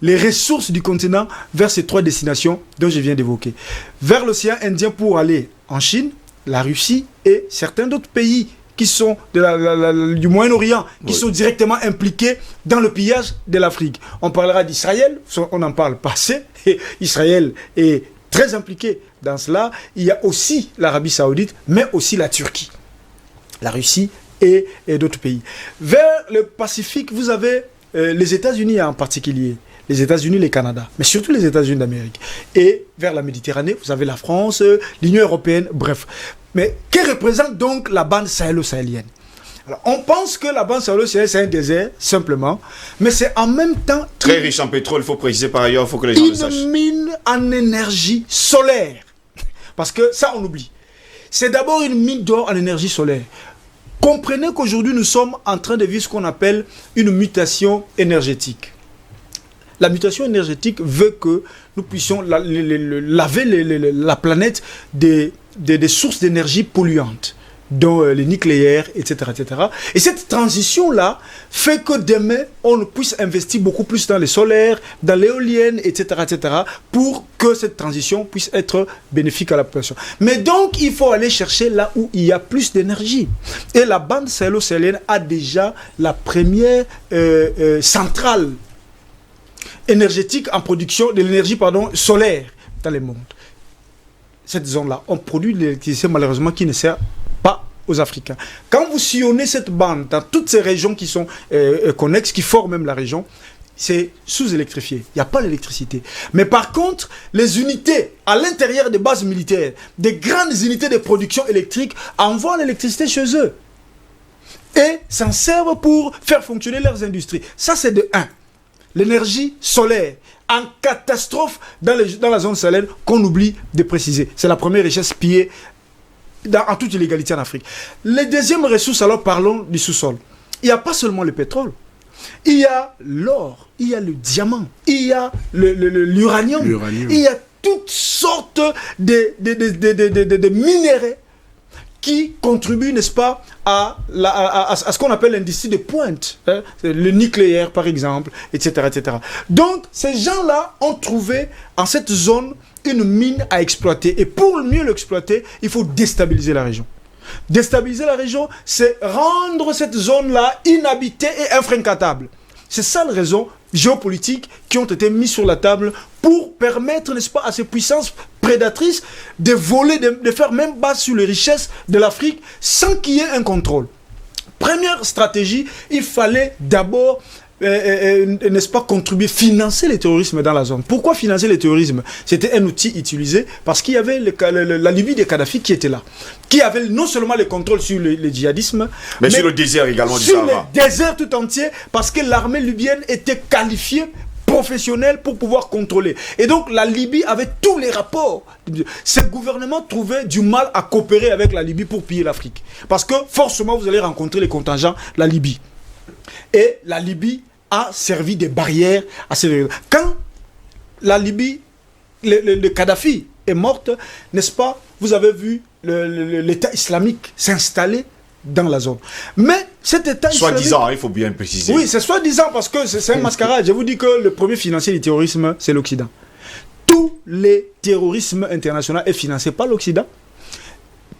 les ressources du continent vers ces 3 destinations dont je viens d'évoquer. Vers l'océan Indien pour aller en Chine, la Russie et certains d'autres pays qui sont du Moyen-Orient, qui sont directement impliqués dans le pillage de l'Afrique. On parlera d'Israël, on en parle pas assez, et Israël est très impliqué dans cela. Il y a aussi l'Arabie Saoudite, mais aussi la Turquie, la Russie et d'autres pays. Vers le Pacifique, vous avez les États-Unis en particulier, les États-Unis, le Canada, mais surtout les États-Unis d'Amérique. Et vers la Méditerranée, vous avez la France, l'Union européenne, bref. Mais que représente donc la bande sahélo-sahélienne? Alors, on pense que la bande sahélo-sahélienne, c'est un désert, simplement, mais c'est en même temps... Très riche en pétrole, il faut préciser par ailleurs, il faut que les gens le sachent. Une mine en énergie solaire. Parce que ça, on oublie. C'est d'abord une mine d'or en énergie solaire. Comprenez qu'aujourd'hui, nous sommes en train de vivre ce qu'on appelle une mutation énergétique. La mutation énergétique veut que nous puissions laver la planète des sources d'énergie polluantes, dont le nucléaire, etc., etc. Et cette transition-là fait que demain, on puisse investir beaucoup plus dans les solaires, dans l'éolienne, etc., etc., pour que cette transition puisse être bénéfique à la population. Mais donc, il faut aller chercher là où il y a plus d'énergie. Et la bande sahélo-sahélienne a déjà la première centrale énergétique en production de l'énergie solaire dans le monde. Cette zone-là, on produit de l'électricité malheureusement qui ne sert pas aux Africains. Quand vous sillonnez cette bande dans toutes ces régions qui sont connexes, qui forment même la région, c'est sous-électrifié. Il n'y a pas l'électricité. Mais par contre, les unités à l'intérieur des bases militaires, des grandes unités de production électrique, envoient l'électricité chez eux. Et s'en servent pour faire fonctionner leurs industries. Ça, c'est de 1. L'énergie solaire, en catastrophe dans la zone sahélienne, qu'on oublie de préciser. C'est la première richesse pillée en toute illégalité en Afrique. Les deuxièmes ressources, alors parlons du sous-sol. Il n'y a pas seulement le pétrole. Il y a l'or, il y a le diamant, il y a l'uranium, il y a toutes sortes de minéraux qui contribuent, n'est-ce pas, à ce qu'on appelle l'industrie de pointe, hein, le nucléaire par exemple, etc., etc. Donc, ces gens-là ont trouvé en cette zone une mine à exploiter. Et pour mieux l'exploiter, il faut déstabiliser la région. Déstabiliser la région, c'est rendre cette zone-là inhabitée et infréquentable. C'est ça les raisons géopolitiques qui ont été mises sur la table pour permettre, n'est-ce pas, à ces puissances prédatrices de voler, de faire même base sur les richesses de l'Afrique sans qu'il y ait un contrôle. Première stratégie, il fallait d'abord n'est-ce pas, contribuer, financer le terrorisme dans la zone. Pourquoi financer le terrorisme? C'était un outil utilisé parce qu'il y avait la Libye de Kadhafi qui était là, qui avait non seulement le contrôle sur le djihadisme, mais sur le désert également du Sahara. Sur le désert tout entier, parce que l'armée libyenne était qualifiée professionnels pour pouvoir contrôler. Et donc la Libye avait tous les rapports. Ces gouvernements trouvaient du mal à coopérer avec la Libye pour piller l'Afrique. Parce que forcément, vous allez rencontrer les contingents de la Libye. Et la Libye a servi des barrières à ces... Quand la Libye, le Kadhafi est morte, n'est-ce pas, vous avez vu l'État islamique s'installer dans la zone. Mais cet État islamique... Soi-disant, il faut bien préciser. Oui, c'est soi-disant parce que c'est un mascarade. Je vous dis que le premier financier du terrorisme, c'est l'Occident. Tous les terrorismes internationaux est financé par l'Occident,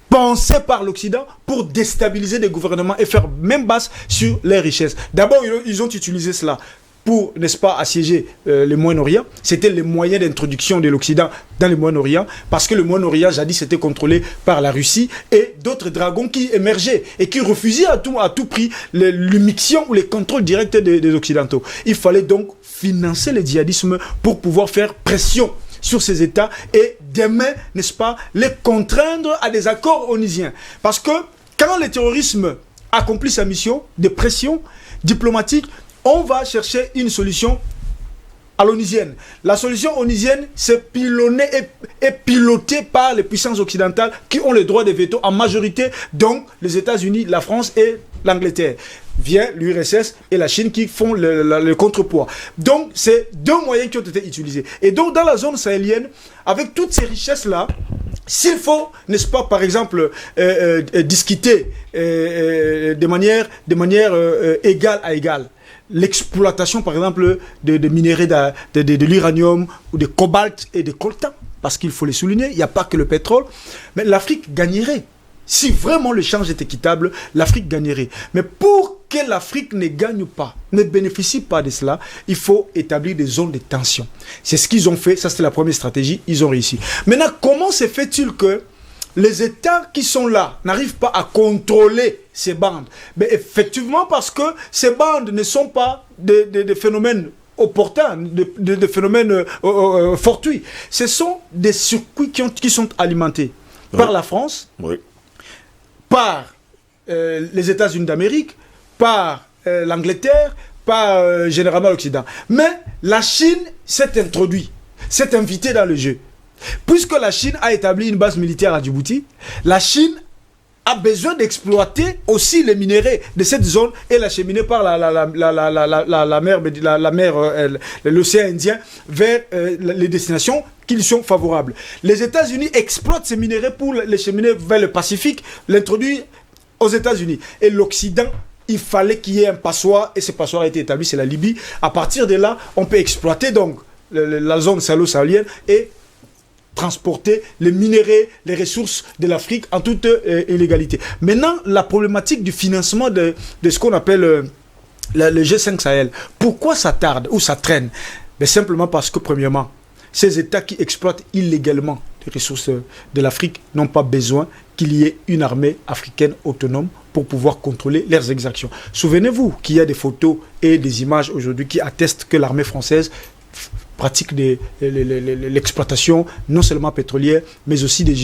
pensé par l'Occident pour déstabiliser des gouvernements et faire même basse sur les richesses. D'abord, ils ont utilisé cela pour, n'est-ce pas, assiéger le Moyen-Orient. C'était les moyens d'introduction de l'Occident dans le Moyen-Orient, parce que le Moyen-Orient, jadis, était contrôlé par la Russie et d'autres dragons qui émergeaient et qui refusaient à tout prix l'immixion ou les contrôles directs des Occidentaux. Il fallait donc financer le djihadisme pour pouvoir faire pression sur ces États et demain, n'est-ce pas, les contraindre à des accords onusiens. Parce que quand le terrorisme accomplit sa mission de pression diplomatique, on va chercher une solution à l'onusienne. La solution onusienne, c'est pilonnée et pilotée par les puissances occidentales qui ont le droit de veto en majorité, donc les États-Unis, la France et l'Angleterre. Vient l'URSS et la Chine qui font le contrepoids. Donc, c'est deux moyens qui ont été utilisés. Et donc, dans la zone sahélienne, avec toutes ces richesses-là, s'il faut, n'est-ce pas, par exemple, discuter de manière égale à égale, l'exploitation, par exemple, de minerais de l'uranium ou de cobalt et de coltan, parce qu'il faut les souligner, il n'y a pas que le pétrole, mais l'Afrique gagnerait. Si vraiment l'échange est équitable, l'Afrique gagnerait. Mais pour que l'Afrique ne gagne pas, ne bénéficie pas de cela, il faut établir des zones de tension. C'est ce qu'ils ont fait, ça c'était la première stratégie, ils ont réussi. Maintenant, comment se fait-il que les États qui sont là n'arrivent pas à contrôler ces bandes? Mais effectivement, parce que ces bandes ne sont pas des phénomènes opportuns, des phénomènes fortuits. Ce sont des circuits qui sont alimentés par la France, par les États-Unis d'Amérique, par l'Angleterre, par généralement l'Occident. Mais la Chine s'est introduite, s'est invitée dans le jeu. Puisque la Chine a établi une base militaire à Djibouti, la Chine a besoin d'exploiter aussi les minéraux de cette zone et l'acheminer par l'océan Indien vers les destinations qui lui sont favorables. Les États-Unis exploitent ces minéraux pour les cheminer vers le Pacifique, l'introduire aux États-Unis. Et l'Occident, il fallait qu'il y ait un passoire, et ce passoire a été établi, c'est la Libye. À partir de là, on peut exploiter donc la zone sahélo-sahélienne et transporter les minéraux, les ressources de l'Afrique en toute illégalité. Maintenant, la problématique du financement de ce qu'on appelle le G5 Sahel, pourquoi ça tarde ou ça traîne? Mais simplement parce que, premièrement, ces États qui exploitent illégalement les ressources de l'Afrique n'ont pas besoin qu'il y ait une armée africaine autonome pour pouvoir contrôler leurs exactions. Souvenez-vous qu'il y a des photos et des images aujourd'hui qui attestent que l'armée française pratique l'exploitation non seulement pétrolière, mais aussi des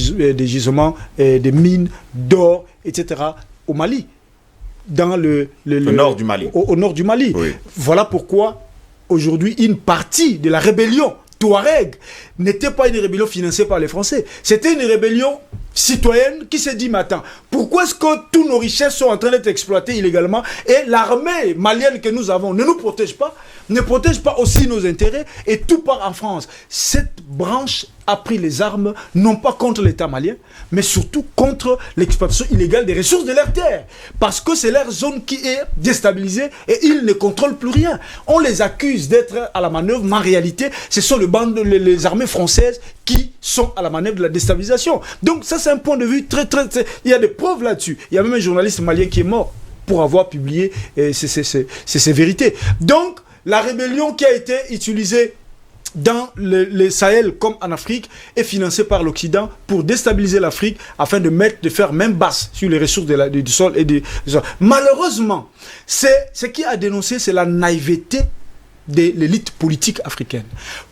gisements, des mines d'or, etc. au Mali. Dans le nord du Mali. Au nord du Mali. Oui. Voilà pourquoi aujourd'hui une partie de la rébellion Touareg n'était pas une rébellion financée par les Français. C'était une rébellion citoyenne qui s'est dit, mais attends, pourquoi est-ce que tous nos richesses sont en train d'être exploitées illégalement et l'armée malienne que nous avons ne nous protège pas, ne protège pas aussi nos intérêts et tout part en France. Cette branche a pris les armes, non pas contre l'État malien, mais surtout contre l'exploitation illégale des ressources de leurs terres. Parce que c'est leur zone qui est déstabilisée et ils ne contrôlent plus rien. On les accuse d'être à la manœuvre, mais en réalité, ce sont les armées françaises qui sont à la manœuvre de la déstabilisation. Donc ça, c'est un point de vue très... Il y a des preuves là-dessus. Il y a même un journaliste malien qui est mort pour avoir publié ces vérités. Donc, la rébellion qui a été utilisée dans le Sahel comme en Afrique est financée par l'Occident pour déstabiliser l'Afrique afin de faire même basse sur les ressources du sol et du sol. Malheureusement, ce qui a dénoncé, c'est la naïveté de l'élite politique africaine.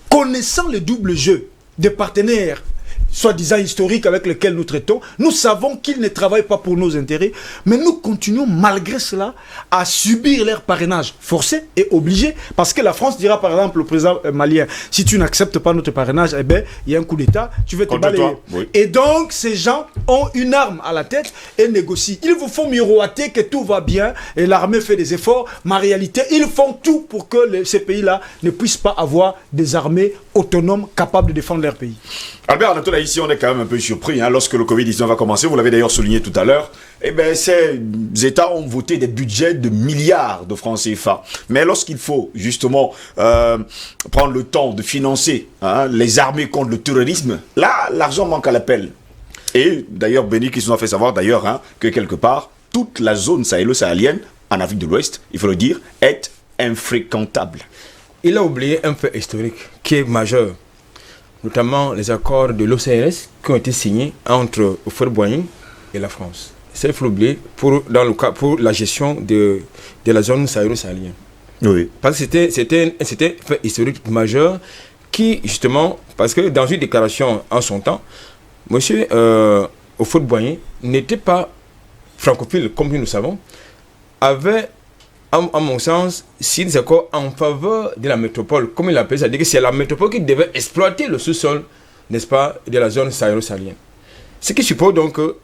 Connaissant le double jeu des partenaires soi-disant historiques avec lesquels nous traitons. Nous savons qu'ils ne travaillent pas pour nos intérêts, mais nous continuons malgré cela à subir leur parrainage forcé et obligé, parce que la France dira par exemple au président malien, si tu n'acceptes pas notre parrainage, eh ben, il y a un coup d'État, tu veux te balayer. Oui. Et donc ces gens ont une arme à la tête et négocient. Ils vous font miroiter que tout va bien et l'armée fait des efforts, mais en réalité, ils font tout pour que ces pays-là ne puissent pas avoir des armées autonomes capables de défendre leur pays. Albert Anatole, ici on est quand même un peu surpris lorsque le Covid-19 a commencé, vous l'avez d'ailleurs souligné tout à l'heure, eh ben, ces États ont voté des budgets de milliards de francs CFA. Mais lorsqu'il faut justement prendre le temps de financer les armées contre le terrorisme, là l'argent manque à l'appel. Et d'ailleurs Béni qui nous a fait savoir d'ailleurs que quelque part, toute la zone sahélo-sahélienne en Afrique de l'Ouest, il faut le dire, est infréquentable. Il a oublié un fait historique qui est majeur, notamment les accords de l'OCRS qui ont été signés entre Houphouët-Boigny et la France. Ça, il faut l'oublier pour la gestion de la zone sahélo-sahélienne. Oui. Parce que c'était un fait historique majeur qui, justement, parce que dans une déclaration en son temps, M. Houphouët-Boigny n'était pas francophile, comme nous le savons, avait, à mon sens, signé des accords en faveur de la métropole, comme il l'appelle, c'est-à-dire que c'est la métropole qui devait exploiter le sous-sol, n'est-ce pas, de la zone sahélo-sahélienne. Ce qui suppose donc que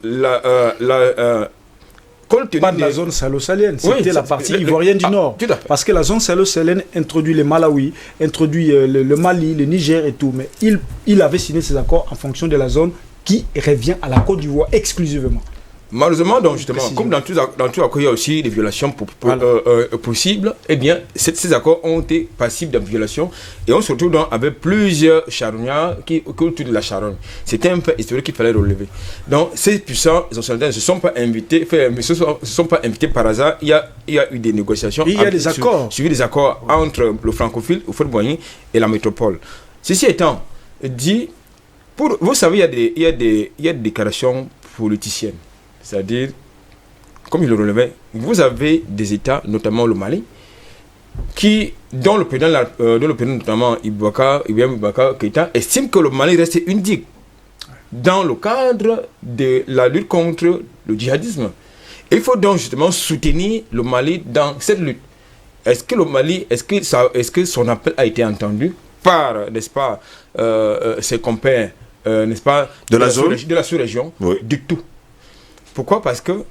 pas de la zone sahélo-sahélienne, c'était la partie ivoirienne du Nord. Parce que la zone sahélo-sahélienne introduit les Malawi, introduit le Mali, le Niger et tout. Mais il avait signé ces accords en fonction de la zone qui revient à la Côte d'Ivoire exclusivement. Malheureusement, donc justement, comme dans tous accords, il y a aussi des violations possibles, eh bien, ces accords ont été passibles de violation et on se retrouve donc avec plusieurs charognards qui autour de la charogne. C'était un fait historique qu'il fallait relever. Donc, ces puissants occidentaux ne se sont pas invités, par hasard. Il y a eu des négociations. Il y a des accords. Suivi des accords entre le francophile, Houphouët-Boigny et la métropole. Ceci étant dit, vous savez, il y a des déclarations politiciennes. C'est-à-dire, comme il le relevait, vous avez des États, notamment le Mali, dont le président notamment Ibrahim Boubacar Keïta, estime que le Mali reste une digue dans le cadre de la lutte contre le djihadisme. Il faut donc justement soutenir le Mali dans cette lutte. Est-ce que le Mali, est-ce que son appel a été entendu par, n'est-ce pas, ses compères, n'est-ce pas, de la sous-région, oui. Du tout. Pourquoi? Parce que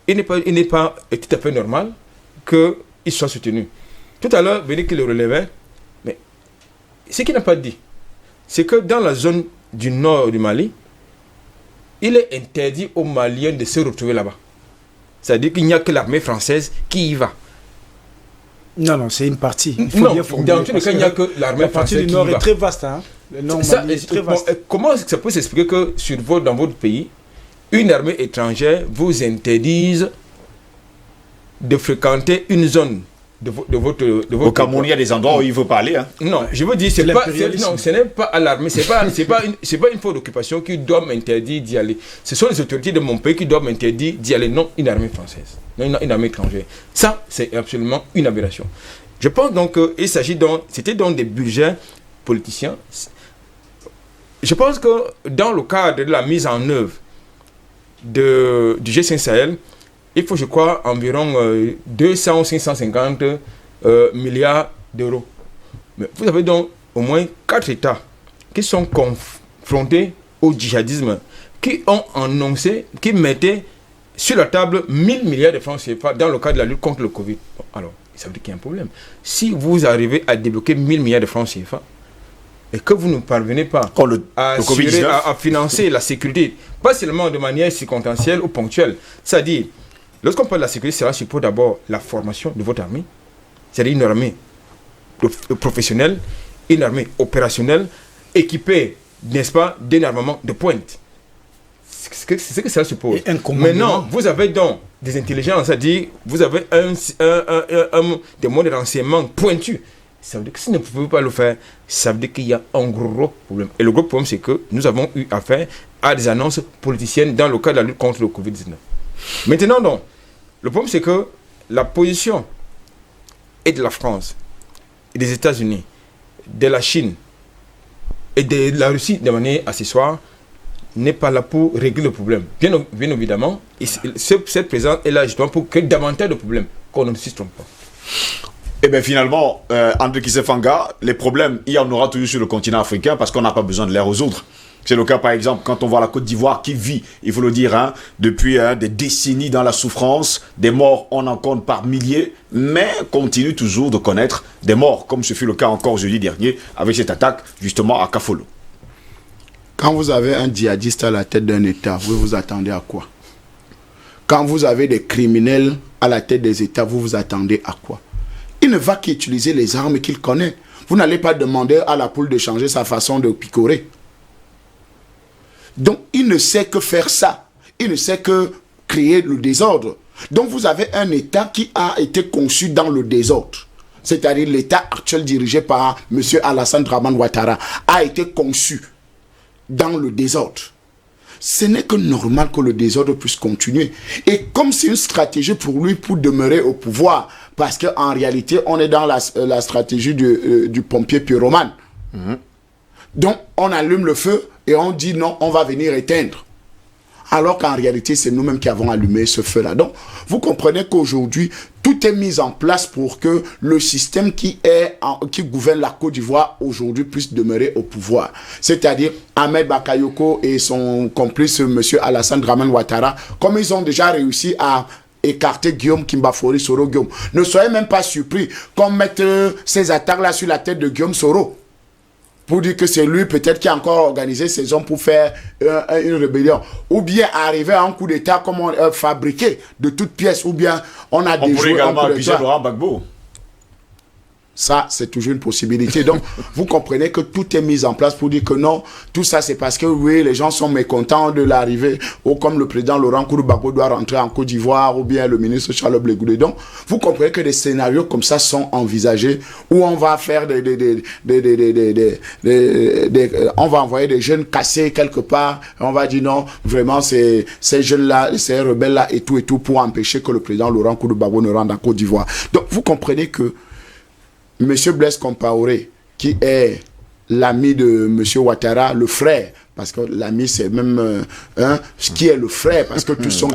il n'est pas tout à fait normal qu'il soit soutenu. Tout à l'heure, Béni qui le relevait, mais ce qu'il n'a pas dit, c'est que dans la zone du nord du Mali, il est interdit aux Maliens de se retrouver là-bas. C'est-à-dire qu'il n'y a que l'armée française qui y va. Non, c'est une partie. Dans tous les cas, il n'y a que l'armée française qui y va. La partie du nord est très vaste. Le nord Mali est très vaste. Comment ça peut s'expliquer que dans votre pays, une armée étrangère vous interdise de fréquenter une zone de votre au Cameroun, il y a des endroits où il ne faut pas aller. Non, je veux dire, ce n'est pas à l'armée, c'est pas une force d'occupation qui doit m'interdire d'y aller. Ce sont les autorités de mon pays qui doivent m'interdire d'y aller, non une armée française, non une armée étrangère. Ça, c'est absolument une aberration. Je pense donc qu'il s'agit c'était donc des budgets politiciens. Je pense que dans le cadre de la mise en œuvre du G5 Sahel, il faut, je crois, environ 200 ou 550 milliards d'euros. Mais vous avez donc au moins 4 États qui sont confrontés au djihadisme, qui ont annoncé, qui mettaient sur la table 1000 milliards de francs CFA dans le cadre de la lutte contre le Covid. Bon, alors, ça veut dire qu'il y a un problème. Si vous arrivez à débloquer 1000 milliards de francs CFA, et que vous ne parvenez pas à financer la sécurité, pas seulement de manière circonstancielle ou ponctuelle. C'est-à-dire, lorsqu'on parle de la sécurité, cela suppose d'abord la formation de votre armée, c'est-à-dire une armée professionnelle, une armée opérationnelle, équipée, n'est-ce pas, d'un armement de pointe. C'est ce que cela suppose. Maintenant, vous avez donc des intelligences, c'est-à-dire, vous avez des moyens de renseignement pointus. Ça veut dire que si vous ne pouvez pas le faire, ça veut dire qu'il y a un gros problème. Et le gros problème, c'est que nous avons eu affaire à des annonces politiciennes dans le cadre de la lutte contre le Covid-19. Maintenant, donc, le problème, c'est que la position et de la France, et des États-Unis, de la Chine Et la Russie, de manière accessoire, n'est pas là pour régler le problème. Bien évidemment, cette présence est là justement pour créer davantage de problèmes, qu'on ne s'y trompe pas. Et bien finalement, André Kisefanga, les problèmes, il y en aura toujours sur le continent africain parce qu'on n'a pas besoin de les résoudre. C'est le cas par exemple quand on voit la Côte d'Ivoire qui vit, il faut le dire, depuis des décennies dans la souffrance, des morts on en compte par milliers, mais continue toujours de connaître des morts, comme ce fut le cas encore jeudi dernier avec cette attaque justement à Kafolo. Quand vous avez un djihadiste à la tête d'un État, vous vous attendez à quoi? Quand vous avez des criminels à la tête des États, vous vous attendez à quoi? Il ne va qu'utiliser les armes qu'il connaît. Vous n'allez pas demander à la poule de changer sa façon de picorer. Donc, il ne sait que faire ça. Il ne sait que créer le désordre. Donc, vous avez un État qui a été conçu dans le désordre. C'est-à-dire l'État actuel dirigé par M. Alassane Dramane Ouattara a été conçu dans le désordre. Ce n'est que normal que le désordre puisse continuer. Et comme c'est une stratégie pour lui pour demeurer au pouvoir, parce qu'en réalité, on est dans la stratégie du pompier pyromane. Donc, on allume le feu et on dit non, on va venir éteindre. Alors qu'en réalité, c'est nous-mêmes qui avons allumé ce feu-là. Donc, vous comprenez qu'aujourd'hui, tout est mis en place pour que le système qui gouverne la Côte d'Ivoire aujourd'hui puisse demeurer au pouvoir. C'est-à-dire Ahmed Bakayoko et son complice, M. Alassane Dramane Ouattara, comme ils ont déjà réussi à écarter Guillaume Kimbafori Soro Guillaume. Ne soyez même pas surpris qu'on mette ces attaques-là sur la tête de Guillaume Soro. Pour dire que c'est lui peut-être qui a encore organisé ces hommes pour faire une rébellion. Ou bien arriver à un coup d'État comme on fabriqué de toutes pièces. Ou bien on a des pourrait également accuser Laurent Gbagbo. Ça, c'est toujours une possibilité. Donc, vous comprenez que tout est mis en place pour dire que non, tout ça, c'est parce que, oui, les gens sont mécontents de l'arrivée, ou comme le président Laurent Gbagbo doit rentrer en Côte d'Ivoire, ou bien le ministre Charles Blé Goudé. Donc, vous comprenez que des scénarios comme ça sont envisagés, où on va faire on va envoyer des jeunes cassés quelque part, et on va dire non, vraiment, ces jeunes-là, ces rebelles-là, et tout, pour empêcher que le président Laurent Gbagbo ne rentre en Côte d'Ivoire. Donc, vous comprenez que Monsieur Blaise Compaoré, qui est l'ami de Monsieur Ouattara, le frère, parce que l'ami c'est même qui est le frère, parce que tous sont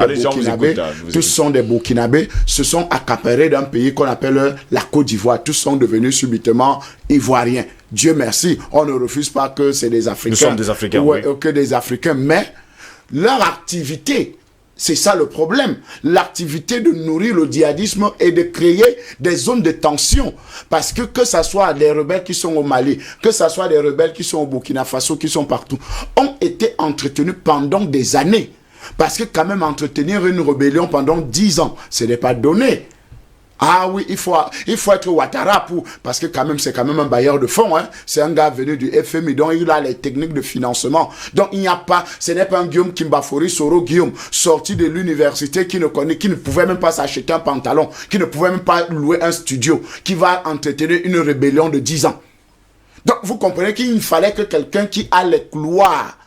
des Burkinabés, se sont accaparés d'un pays qu'on appelle la Côte d'Ivoire. Tous sont devenus subitement ivoiriens. Dieu merci, on ne refuse pas que c'est des Africains. Nous sommes des Africains, oui. Que des Africains, mais leur activité, c'est ça le problème. L'activité de nourrir le djihadisme et de créer des zones de tension. Parce que ça soit des rebelles qui sont au Mali, que ça soit des rebelles qui sont au Burkina Faso, qui sont partout, ont été entretenus pendant des années. Parce que quand même entretenir une rébellion pendant 10 ans, ce n'est pas donné. Ah oui, il faut être Ouattara parce que quand même, c'est quand même un bailleur de fonds, hein. C'est un gars venu du FMI, donc il a les techniques de financement. Donc il n'y a pas, ce n'est pas un Guillaume Kimbafori Soro Guillaume, sorti de l'université qui ne pouvait même pas s'acheter un pantalon, qui ne pouvait même pas louer un studio, qui va entretenir une rébellion de 10 ans. Donc vous comprenez qu'il fallait que quelqu'un qui a les couloirs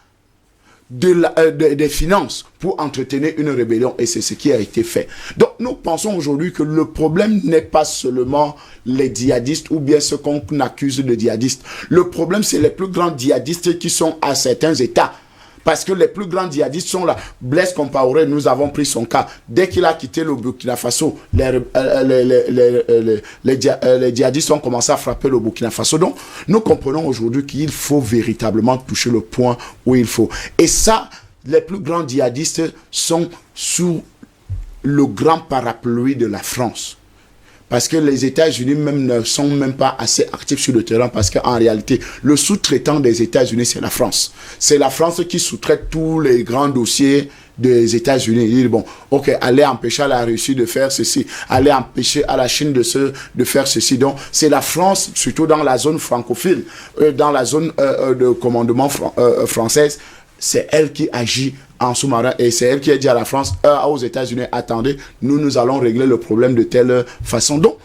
des finances pour entretenir une rébellion, et c'est ce qui a été fait. Donc nous pensons aujourd'hui que le problème n'est pas seulement les djihadistes ou bien ceux qu'on accuse de djihadistes. Le problème, c'est les plus grands djihadistes qui sont à certains États. Parce que les plus grands djihadistes sont là. Blaise Compaoré, nous avons pris son cas. Dès qu'il a quitté le Burkina Faso, les djihadistes ont commencé à frapper le Burkina Faso. Donc, nous comprenons aujourd'hui qu'il faut véritablement toucher le point où il faut. Et ça, les plus grands djihadistes sont sous le grand parapluie de la France. Parce que les États-Unis même ne sont même pas assez actifs sur le terrain, parce qu'en réalité, le sous-traitant des États-Unis, c'est la France. C'est la France qui sous-traite tous les grands dossiers des États-Unis. Ils disent, bon, ok, allez empêcher à la Russie de faire ceci, allez empêcher à la Chine de faire ceci. Donc, c'est la France, surtout dans la zone francophile, dans la zone de commandement française, c'est elle qui agit en sous-marin, et c'est elle qui a dit à la France, aux États-Unis, attendez, nous allons régler le problème de telle façon. Donc,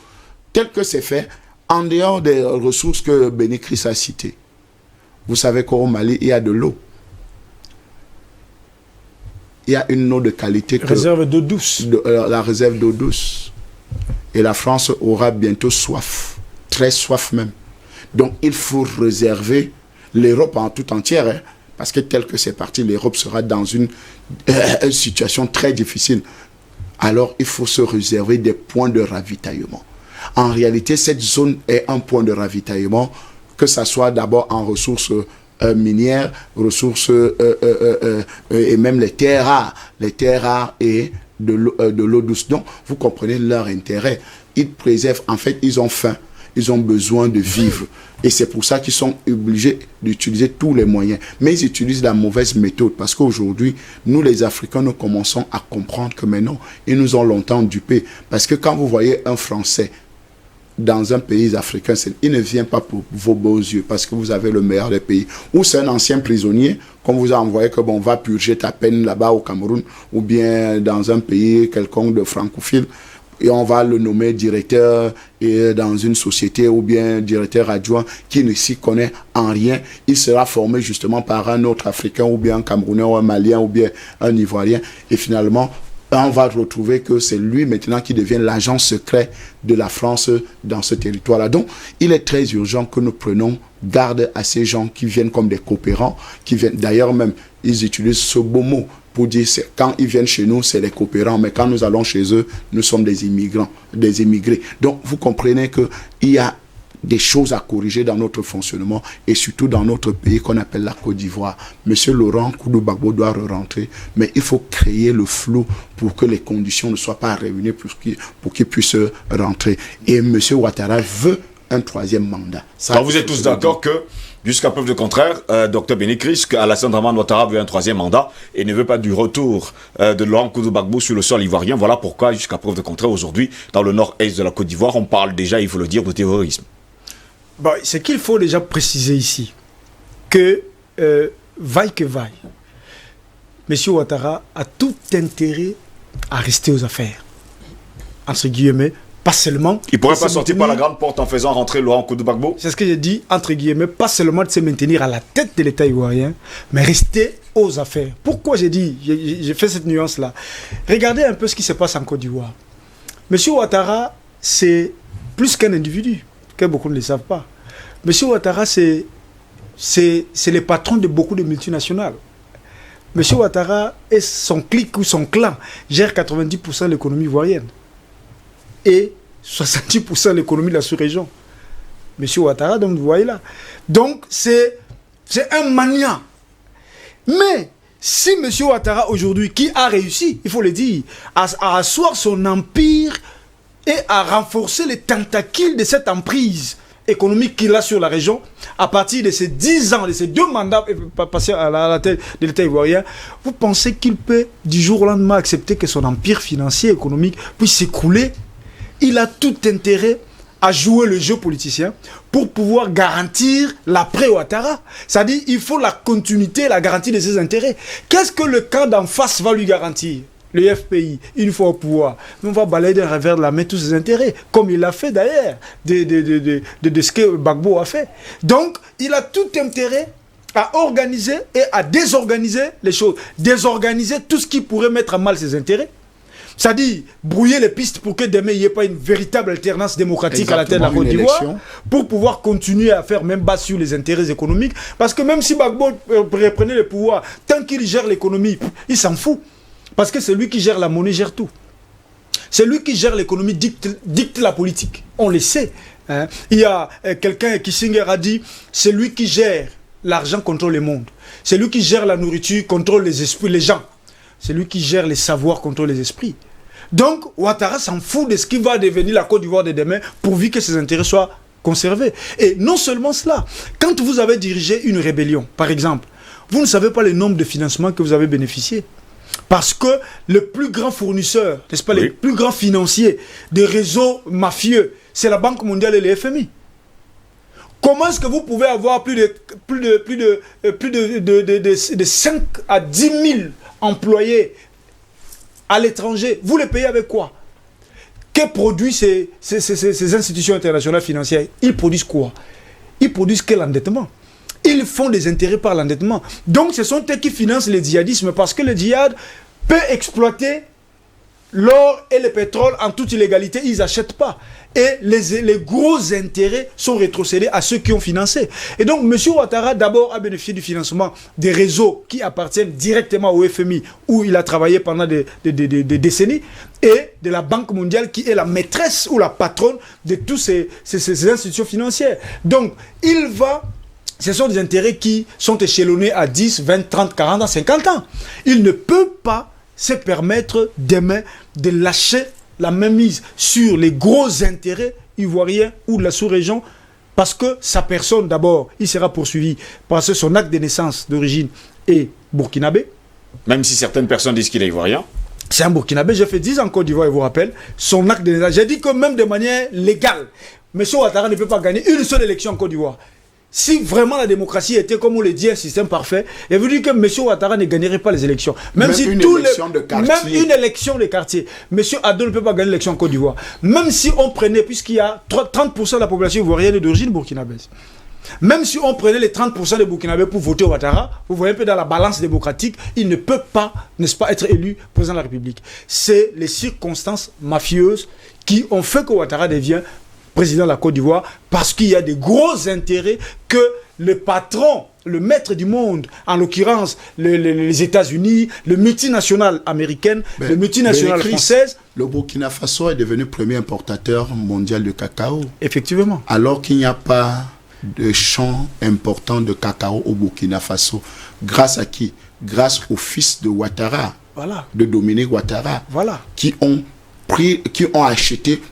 tel que c'est fait, en dehors des ressources que Béni Chris a citées, vous savez qu'au Mali, il y a de l'eau. Il y a une eau de qualité. Réserve d'eau douce. La réserve d'eau douce. Et la France aura bientôt soif. Très soif même. Donc, il faut réserver l'Europe en tout entière, hein, parce que tel que c'est parti, l'Europe sera dans une situation très difficile. Alors, il faut se réserver des points de ravitaillement. En réalité, cette zone est un point de ravitaillement, que ce soit d'abord en ressources minières, ressources et même les terres rares et de l'eau douce. Donc, vous comprenez leur intérêt. Ils préservent, en fait, ils ont faim. Ils ont besoin de vivre. Et c'est pour ça qu'ils sont obligés d'utiliser tous les moyens. Mais ils utilisent la mauvaise méthode. Parce qu'aujourd'hui, nous les Africains, nous commençons à comprendre que maintenant, ils nous ont longtemps dupés. Parce que quand vous voyez un Français dans un pays africain, il ne vient pas pour vos beaux yeux. Parce que vous avez le meilleur des pays. Ou c'est un ancien prisonnier qu'on vous a envoyé que bon, va purger ta peine là-bas au Cameroun. Ou bien dans un pays quelconque de francophile. Et on va le nommer directeur et dans une société ou bien directeur adjoint qui ne s'y connaît en rien. Il sera formé justement par un autre Africain ou bien un Camerounais ou un Malien ou bien un Ivoirien. Et finalement, on va retrouver que c'est lui maintenant qui devient l'agent secret de la France dans ce territoire-là. Donc, il est très urgent que nous prenions garde à ces gens qui viennent comme des coopérants, qui viennent, d'ailleurs même, ils utilisent ce beau mot pour dire quand ils viennent chez nous, c'est les coopérants, mais quand nous allons chez eux, nous sommes des immigrants, des immigrés. Donc, vous comprenez qu'il y a des choses à corriger dans notre fonctionnement et surtout dans notre pays qu'on appelle la Côte d'Ivoire. Monsieur Laurent Koudou Gbagbo doit rentrer, mais il faut créer le flou pour que les conditions ne soient pas réunies pour qu'il puisse rentrer. Et monsieur Ouattara veut un troisième mandat. Ça, alors vous êtes tous d'accord que, jusqu'à preuve de contraire, Dr Bénécris, qu'Alassane Dramane Ouattara veut un troisième mandat et ne veut pas du retour de Laurent Koudou Gbagbo sur le sol ivoirien. Voilà pourquoi, jusqu'à preuve de contraire, aujourd'hui, dans le nord-est de la Côte d'Ivoire, on parle déjà, il faut le dire, de terrorisme. Bon, ce qu'il faut déjà préciser ici, que vaille que vaille, M. Ouattara a tout intérêt à rester aux affaires. Entre guillemets, pas seulement... Il ne pourrait pas sortir par la grande porte en faisant rentrer Laurent Koudou Gbagbo? C'est ce que j'ai dit, entre guillemets, pas seulement de se maintenir à la tête de l'État ivoirien, mais rester aux affaires. Pourquoi j'ai fait cette nuance-là? Regardez un peu ce qui se passe en Côte d'Ivoire. M. Ouattara, c'est plus qu'un individu, que beaucoup ne le savent pas. M. Ouattara, c'est le patron de beaucoup de multinationales. M. Ouattara et son clique ou son clan gèrent 90% de l'économie ivoirienne et 70% de l'économie de la sous-région. M. Ouattara, donc vous voyez là. Donc c'est un mania. Mais si M. Ouattara aujourd'hui, qui a réussi, il faut le dire, à asseoir son empire et à renforcer les tentacules de cette emprise économique qu'il a sur la région, à partir de ces 10 ans, de ces 2 mandats passés à la tête de l'État ivoirien, vous pensez qu'il peut du jour au lendemain accepter que son empire financier, économique puisse s'écrouler? Il a tout intérêt à jouer le jeu politicien pour pouvoir garantir l'après-Ouattara. C'est-à-dire il faut la continuité, la garantie de ses intérêts. Qu'est-ce que le camp d'en face va lui garantir? Le FPI, une fois au pouvoir, on va balayer d'un revers de la main tous ses intérêts, comme il l'a fait d'ailleurs, de ce que Gbagbo a fait. Donc, il a tout intérêt à organiser et à désorganiser les choses. Désorganiser tout ce qui pourrait mettre à mal ses intérêts. C'est-à-dire brouiller les pistes pour que demain il n'y ait pas une véritable alternance démocratique. Exactement, à la tête de la Côte d'Ivoire, pour pouvoir continuer à faire même bas sur les intérêts économiques. Parce que même si Gbagbo reprenait le pouvoir, tant qu'il gère l'économie, il s'en fout. Parce que c'est lui qui gère la monnaie, gère tout. C'est lui qui gère l'économie, dicte la politique. On le sait. Hein. Il y a quelqu'un, Kissinger a dit, c'est lui qui gère l'argent, contrôle le monde. C'est lui qui gère la nourriture, contrôle les esprits, les gens. C'est lui qui gère les savoirs, contrôle les esprits. Donc, Ouattara s'en fout de ce qui va devenir la Côte d'Ivoire de demain, pourvu que ses intérêts soient conservés. Et non seulement cela, quand vous avez dirigé une rébellion, par exemple, vous ne savez pas le nombre de financements que vous avez bénéficié. Parce que le plus grand fournisseur, n'est-ce pas, oui, les plus grands financiers des réseaux mafieux, c'est la Banque mondiale et le FMI. Comment est-ce que vous pouvez avoir plus de 5 à 10 000 employés à l'étranger? Vous les payez avec quoi? Que produisent ces institutions internationales financières? Ils produisent quoi? Ils produisent quel endettement? Ils font des intérêts par l'endettement. Donc ce sont eux qui financent le djihadisme parce que le djihad peut exploiter l'or et le pétrole en toute illégalité, ils n'achètent pas. Et les gros intérêts sont rétrocédés à ceux qui ont financé. Et donc, M. Ouattara, d'abord, a bénéficié du financement des réseaux qui appartiennent directement au FMI, où il a travaillé pendant des décennies, et de la Banque mondiale, qui est la maîtresse ou la patronne de toutes ces institutions financières. Donc, ce sont des intérêts qui sont échelonnés à 10, 20, 30, 40 ans, 50 ans. Il ne peut pas se permettre demain de lâcher la même mise sur les gros intérêts ivoiriens ou de la sous-région, parce que sa personne, d'abord, il sera poursuivi parce que son acte de naissance d'origine est burkinabé. Même si certaines personnes disent qu'il est ivoirien. C'est un burkinabé, j'ai fait 10 ans en Côte d'Ivoire, je vous rappelle, son acte de naissance. J'ai dit que même de manière légale, M. Ouattara ne peut pas gagner une seule élection en Côte d'Ivoire. Si vraiment la démocratie était, comme on le dit, un système parfait, il veut dire que M. Ouattara ne gagnerait pas les élections. Même si une élection de quartier. Même une élection de quartier. M. Addo ne peut pas gagner l'élection en Côte d'Ivoire. Même si on prenait, puisqu'il y a 30% de la population ivoirienne d'origine burkinabèse. Même si on prenait les 30% des Burkinabés pour voter Ouattara, vous voyez un peu dans la balance démocratique, il ne peut pas, n'est-ce pas, être élu président de la République. C'est les circonstances mafieuses qui ont fait que Ouattara devient président de la Côte d'Ivoire, parce qu'il y a des gros intérêts que le patron, le maître du monde, en l'occurrence les États-Unis, le multinational américain, le multinational française. Le Burkina Faso est devenu premier importateur mondial de cacao. Effectivement. Alors qu'il n'y a pas de champ important de cacao au Burkina Faso. Grâce à qui? Grâce aux fils de Ouattara, voilà, de Dominique Ouattara, voilà, qui ont acheté,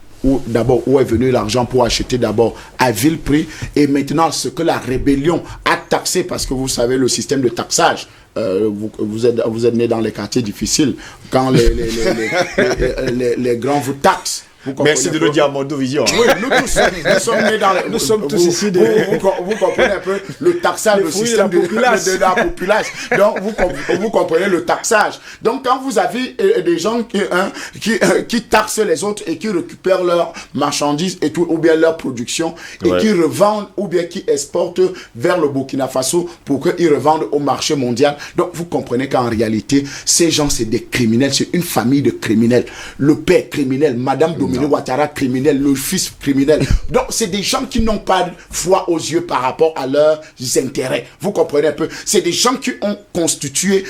d'abord où est venu l'argent pour acheter d'abord à vil prix, et maintenant ce que la rébellion a taxé, parce que vous savez le système de taxage, vous êtes né dans les quartiers difficiles, quand les grands vous taxent. Merci de le dire à Mondo Vision. Oui, nous sommes nés dans les... Nous sommes tous ici. Vous comprenez un peu le taxage, le système de la population. Donc, vous comprenez le taxage. Donc, quand vous avez des gens qui taxent les autres et qui récupèrent leurs marchandises et tout, ou bien leur production, et qui revendent ou bien qui exportent vers le Burkina Faso pour qu'ils revendent au marché mondial. Donc, vous comprenez qu'en réalité, ces gens, c'est des criminels. C'est une famille de criminels. Le père criminel, Madame Dominique Ouattara criminel, le fils criminel. Donc, c'est des gens qui n'ont pas de foi aux yeux par rapport à leurs intérêts. Vous comprenez un peu? C'est des gens qui ont constitué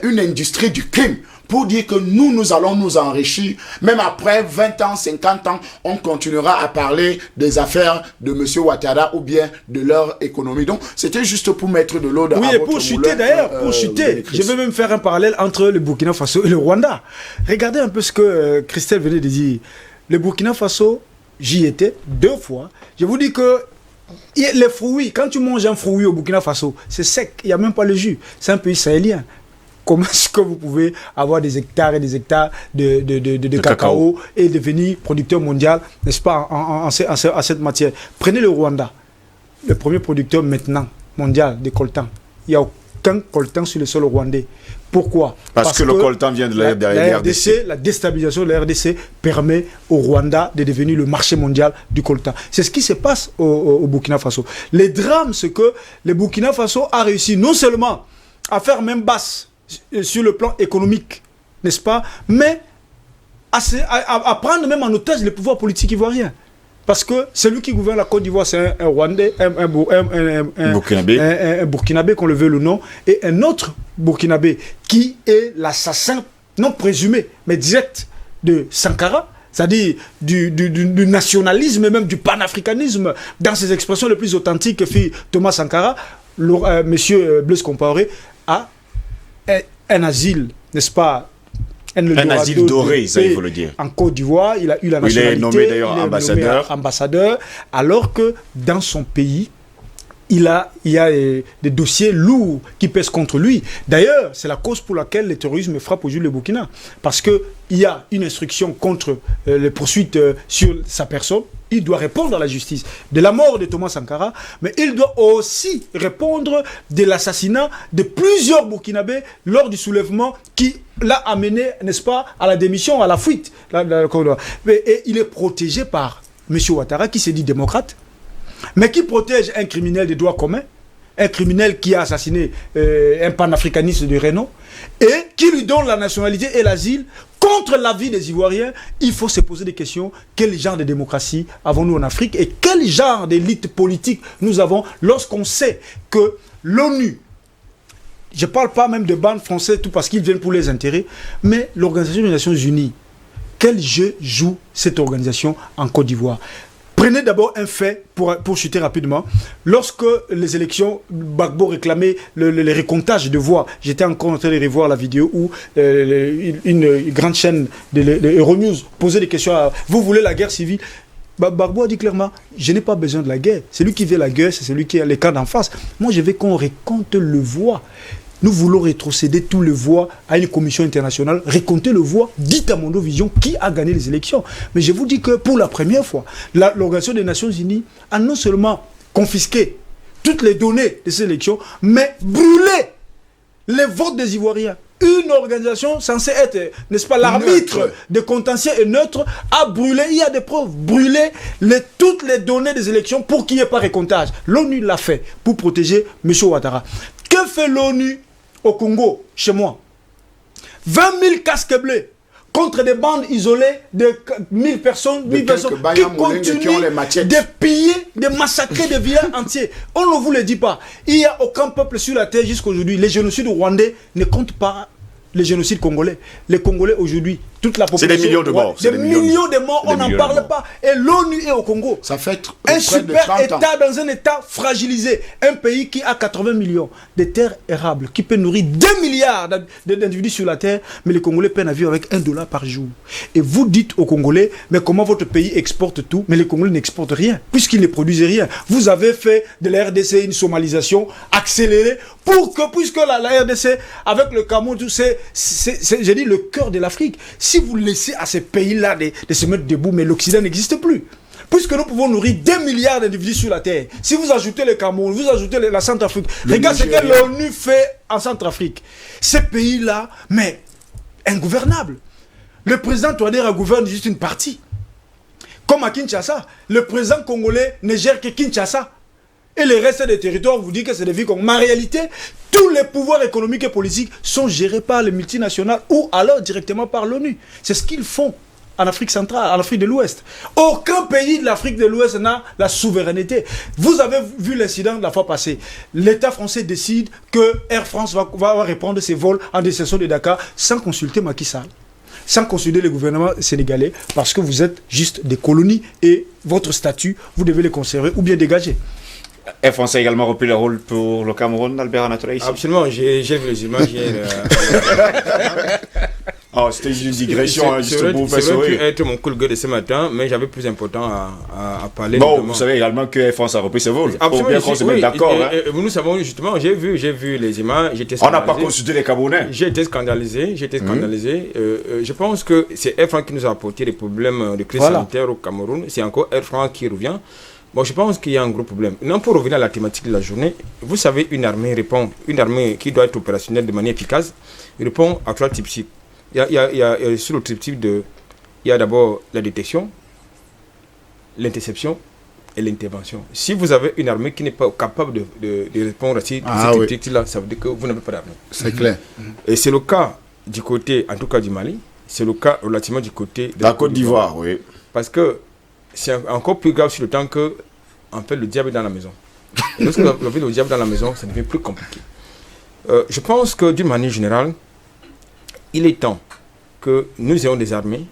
une industrie du crime pour dire que nous allons nous enrichir. Même après 20 ans, 50 ans, on continuera à parler des affaires de M. Ouattara ou bien de leur économie. Donc, c'était juste pour mettre de l'eau dans votre moulin. Oui, et pour chuter d'ailleurs, pour chuter. Je vais même faire un parallèle entre le Burkina Faso et le Rwanda. Regardez un peu ce que Christelle venait de dire. Le Burkina Faso, j'y étais 2 fois. Je vous dis que les fruits, quand tu manges un fruit au Burkina Faso, c'est sec, il n'y a même pas le jus. C'est un pays sahélien. Comment est-ce que vous pouvez avoir des hectares et des hectares de cacao et devenir producteur mondial, n'est-ce pas, en cette matière? Prenez le Rwanda, le premier producteur maintenant mondial de coltan. Il n'y a aucun coltan sur le sol rwandais. Pourquoi? Parce que le coltan vient de la RDC. La déstabilisation de la RDC permet au Rwanda de devenir le marché mondial du coltan. C'est ce qui se passe au Burkina Faso. Les drames, c'est que le Burkina Faso a réussi non seulement à faire même basse sur le plan économique, n'est-ce pas, mais à prendre même en otage le pouvoir politique ivoirien. Parce que celui qui gouverne la Côte d'Ivoire, c'est un Rwandais, un Burkinabé, qu'on le veuille ou non, et un autre Burkinabé qui est l'assassin, non présumé, mais direct de Sankara, c'est-à-dire du nationalisme et même du panafricanisme, dans ses expressions les plus authentiques que fit Thomas Sankara. Monsieur Blaise Compaoré a un asile, n'est-ce pas? Un asile doré, ça il faut le dire. En Côte d'Ivoire, il a eu la nationalité. Il est nommé d'ailleurs ambassadeur, alors que dans son pays, il y a des dossiers lourds qui pèsent contre lui. D'ailleurs, c'est la cause pour laquelle le terrorisme frappe aujourd'hui le Burkina. Parce qu'il y a une instruction contre les poursuites sur sa personne. Il doit répondre à la justice de la mort de Thomas Sankara, mais il doit aussi répondre de l'assassinat de plusieurs Burkinabés lors du soulèvement qui l'a amené, n'est-ce pas, à la démission, à la fuite. Et il est protégé par M. Ouattara, qui se dit démocrate, mais qui protège un criminel des droits communs, un criminel qui a assassiné un panafricaniste de renom, et qui lui donne la nationalité et l'asile contre l'avis des Ivoiriens, il faut se poser des questions. Quel genre de démocratie avons-nous en Afrique et quel genre d'élite politique nous avons lorsqu'on sait que l'ONU, je ne parle pas même de bandes françaises, tout parce qu'ils viennent pour les intérêts, mais l'Organisation des Nations Unies, quel jeu joue cette organisation en Côte d'Ivoire? Prenez d'abord un fait pour chuter rapidement. Lorsque les élections, Gbagbo réclamait le recomptage de voix. J'étais encore en train de revoir la vidéo où une grande chaîne de Euronews posait des questions à vous voulez la guerre civile? Gbagbo a dit clairement, je n'ai pas besoin de la guerre. Celui qui veut la guerre, c'est celui qui a les camps d'en face. Moi, je veux qu'on recompte le voix. Nous voulons rétrocéder tout le voix à une commission internationale, recompter le voix, dites à Mondovision qui a gagné les élections. Mais je vous dis que pour la première fois, l'Organisation des Nations Unies a non seulement confisqué toutes les données de ces élections, mais brûlé les votes des Ivoiriens. Une organisation censée être, n'est-ce pas, l'arbitre de contentieux et neutre a brûlé, il y a des preuves, brûlé toutes les données des élections pour qu'il n'y ait pas recomptage. L'ONU l'a fait pour protéger M. Ouattara. Que fait l'ONU au Congo, chez moi? 20 000 casques bleus contre des bandes isolées de 1000 personnes, qui continuent de piller, de massacrer des villages entiers. On ne vous le dit pas. Il n'y a aucun peuple sur la terre jusqu'à aujourd'hui. Les génocides rwandais ne comptent pas les génocides congolais. Les Congolais aujourd'hui, toute la population... C'est des millions de morts. Des millions de morts, on n'en parle pas. Et l'ONU est au Congo. Ça fait un super État dans un État fragilisé. Un pays qui a 80 millions de terres érables, qui peut nourrir 2 milliards d'individus sur la terre, mais les Congolais peinent à vivre avec $1 par jour. Et vous dites aux Congolais, mais comment votre pays exporte tout? Mais les Congolais n'exportent rien, puisqu'ils ne produisent rien. Vous avez fait de la RDC une somalisation accélérée pour que, puisque la RDC, avec le Cameroun, j'ai dit le cœur de l'Afrique. Si vous laissez à ces pays-là de se mettre debout, mais l'Occident n'existe plus. Puisque nous pouvons nourrir 2 milliards d'individus sur la terre. Si vous ajoutez le Cameroun, vous ajoutez la Centrafrique, regarde ce que l'ONU fait en Centrafrique. Ces pays-là, mais ingouvernables. Le président Touadéra gouverne juste une partie. Comme à Kinshasa, le président congolais ne gère que Kinshasa. Et le reste des territoires, vous dites que c'est des villes comme... Mais en réalité, tous les pouvoirs économiques et politiques sont gérés par les multinationales ou alors directement par l'ONU. C'est ce qu'ils font en Afrique centrale, en Afrique de l'Ouest. Aucun pays de l'Afrique de l'Ouest n'a la souveraineté. Vous avez vu l'incident de la fois passée. L'État français décide que Air France va reprendre ses vols en destination de Dakar sans consulter Macky Sall, sans consulter le gouvernement sénégalais, parce que vous êtes juste des colonies et votre statut, vous devez le conserver ou bien dégager. Air France a également repris le rôle pour le Cameroun, Albert Anatoly. Absolument, j'ai vu les images. C'était une digression, justement. Ça aurait pu être mon coup de gueule de ce matin, mais j'avais plus important à parler. Bon, vous savez également que Air France a repris ses vols. Absolument, bien qu'on se mette d'accord. Nous savons justement, j'ai vu les images. On n'a pas consulté les Camerounais. J'ai été scandalisé. Je pense que c'est Air France qui nous a apporté des problèmes de crise sanitaire au Cameroun. C'est encore Air France qui revient. Bon, je pense qu'il y a un gros problème. Non, pour revenir à la thématique de la journée, vous savez, une armée qui doit être opérationnelle de manière efficace, répond à 3 types. Il y a sur le triptyque il y a d'abord la détection, l'interception et l'intervention. Si vous avez une armée qui n'est pas capable de répondre à ces triptyques-là, ça veut dire que vous n'avez pas d'armée. C'est clair. Et c'est le cas du côté, en tout cas du Mali, c'est le cas relativement du côté de la Côte d'Ivoire, oui. Parce que c'est encore plus grave sur le temps que, en fait, le diable est dans la maison. Et lorsque vous avez le diable dans la maison, ça devient plus compliqué. Je pense que, d'une manière générale, il est temps que nous ayons des armées,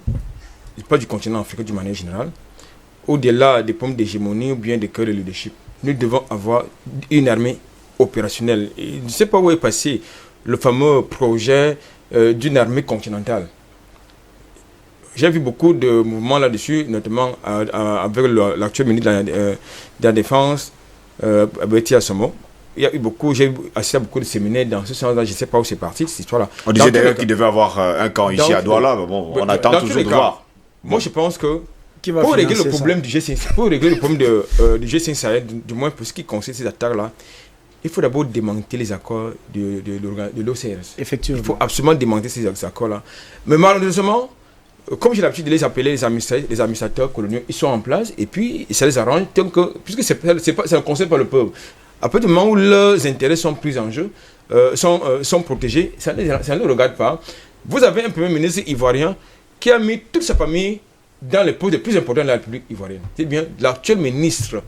pas du continent africain d'une manière générale, au-delà des pommes d'hégémonie ou bien des cœurs de leadership. Nous devons avoir une armée opérationnelle. Et je ne sais pas où est passé le fameux projet d'une armée continentale. J'ai vu beaucoup de mouvements là-dessus, notamment avec l'actuel ministre de la Défense, Betty Assomo. J'ai assisté à beaucoup de séminaires dans ce sens-là, je ne sais pas où c'est parti, cette histoire-là. On disait d'ailleurs qu'il devait avoir un camp ici à Douala, mais bon, on attend toujours de voir. Moi, je pense que pour régler le problème du G5, pour régler le problème du G5 Sahel, du moins pour ce qui concerne ces attaques-là, il faut d'abord démanteler les accords de l'OCRS. Effectivement. Il faut absolument démanteler ces accords-là. Mais malheureusement, comme j'ai l'habitude de les appeler les administrateurs coloniaux, ils sont en place et puis ça les arrange, puisque ça ne concerne pas le peuple. À partir du moment où leurs intérêts sont pris en jeu, sont protégés, ça ne regarde pas. Vous avez un premier ministre ivoirien qui a mis toute sa famille dans les postes les plus importants de la République ivoirienne. C'est bien l'actuel ministre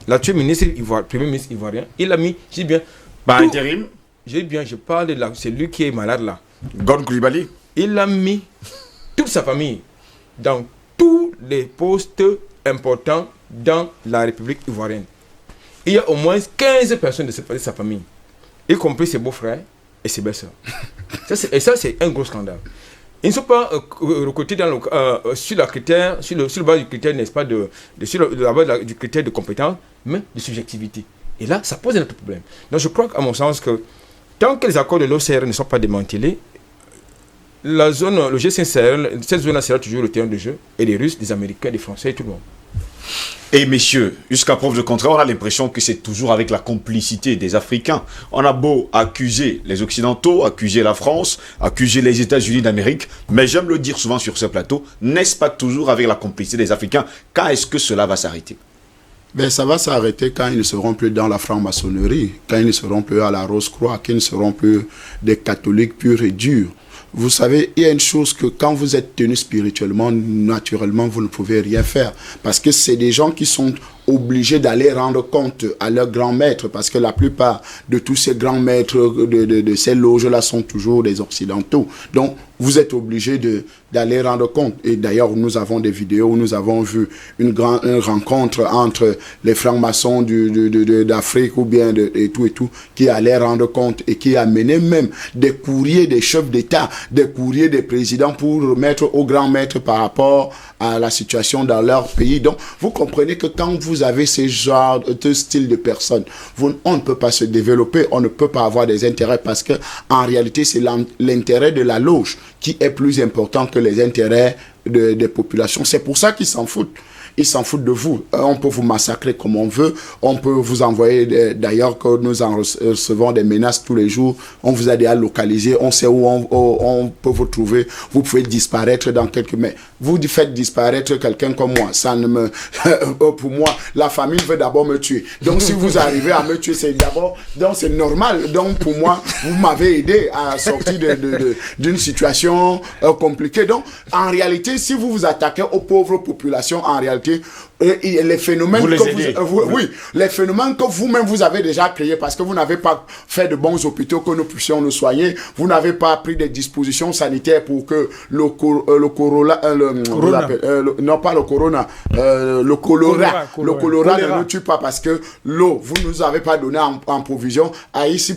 premier ministre ivoirien, il a mis, je dis bien... Par intérim. Je dis bien, je parle de celui qui est malade là. Gon Koulibaly. Il a mis toute sa famille dans tous les postes importants dans la République ivoirienne. Il y a au moins 15 personnes de sa famille, y compris ses beaux-frères et ses belles-sœurs. Et ça, c'est un gros scandale. Ils ne sont pas recrutés sur le bas du critère, n'est-ce pas, sur la base du critère de compétence, mais de subjectivité. Et là, ça pose un autre problème. Donc je crois, à mon sens, que tant que les accords de l'OCR ne sont pas démantelés, le G5 Sahel, cette zone-là sera toujours le terrain de jeu, et des Russes, des Américains, des Français et tout le monde. Et messieurs, jusqu'à preuve de contraire, on a l'impression que c'est toujours avec la complicité des Africains. On a beau accuser les Occidentaux, accuser la France, accuser les États-Unis d'Amérique, mais j'aime le dire souvent sur ce plateau, n'est-ce pas toujours avec la complicité des Africains? Quand est-ce que cela va s'arrêter? Ben, ça va s'arrêter quand ils ne seront plus dans la franc-maçonnerie, quand ils ne seront plus à la Rose-Croix, qu'ils ne seront plus des catholiques purs et durs. Vous savez, il y a une chose que quand vous êtes tenu spirituellement, naturellement, vous ne pouvez rien faire. Parce que c'est des gens qui sont obligés d'aller rendre compte à leurs grands maîtres, parce que la plupart de tous ces grands maîtres de ces loges-là sont toujours des occidentaux. Donc, vous êtes obligés d'aller rendre compte. Et d'ailleurs, nous avons des vidéos où nous avons vu une rencontre entre les francs-maçons d'Afrique ou bien et tout, qui allaient rendre compte et qui amenaient même des courriers des chefs d'État, des courriers des présidents pour remettre aux grands maîtres par rapport à la situation dans leur pays. Donc, vous comprenez que quand vous avez ce genre de style de personnes, on ne peut pas se développer, on ne peut pas avoir des intérêts parce que en réalité, c'est l'intérêt de la loge qui est plus important que les intérêts des populations. C'est pour ça qu'ils s'en foutent. Ils s'en foutent de vous. On peut vous massacrer comme on veut. On peut vous envoyer, d'ailleurs, que nous en recevons des menaces tous les jours. On vous a déjà localisé. On sait où on peut vous trouver. Vous pouvez disparaître dans quelques... Mais vous faites disparaître quelqu'un comme moi. Ça ne me... Pour moi, la famille veut d'abord me tuer. Donc, si vous arrivez à me tuer, c'est d'abord... Donc, c'est normal. Donc, pour moi, vous m'avez aidé à sortir d'une situation compliquée. Donc, en réalité, si vous vous attaquez aux pauvres populations, en réalité, les phénomènes les phénomènes que vous-même vous avez déjà créés parce que vous n'avez pas fait de bons hôpitaux que nous puissions nous soigner, vous n'avez pas pris des dispositions sanitaires pour que le choléra ne nous tue pas parce que l'eau, vous ne nous avez pas donné en provision. À ici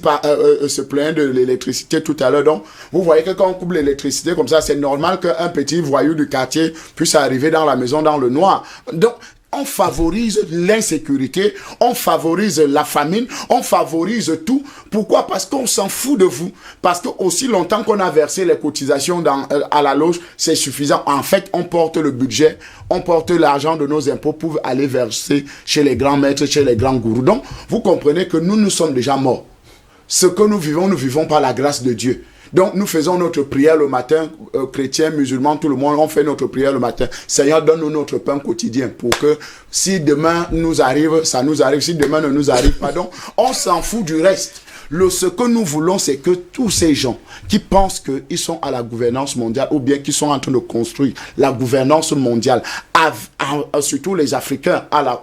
se plaint de l'électricité tout à l'heure. Donc, vous voyez que quand on coupe l'électricité comme ça, c'est normal qu'un petit voyou du quartier puisse arriver dans la maison dans le noir. Donc, on favorise l'insécurité, on favorise la famine, on favorise tout. Pourquoi? Parce qu'on s'en fout de vous. Parce que aussi longtemps qu'on a versé les cotisations à la loge, c'est suffisant. En fait, on porte le budget, on porte l'argent de nos impôts pour aller verser chez les grands maîtres, chez les grands gourous. Donc, vous comprenez que nous sommes déjà morts. Ce que nous vivons par la grâce de Dieu. Donc, nous faisons notre prière le matin, chrétiens, musulmans, tout le monde, on fait notre prière le matin. Seigneur, donne-nous notre pain quotidien pour que si demain nous arrive, ça nous arrive. Si demain ne nous arrive pas, donc, on s'en fout du reste. Ce que nous voulons, c'est que tous ces gens qui pensent qu'ils sont à la gouvernance mondiale ou bien qui sont en train de construire la gouvernance mondiale, surtout les Africains à la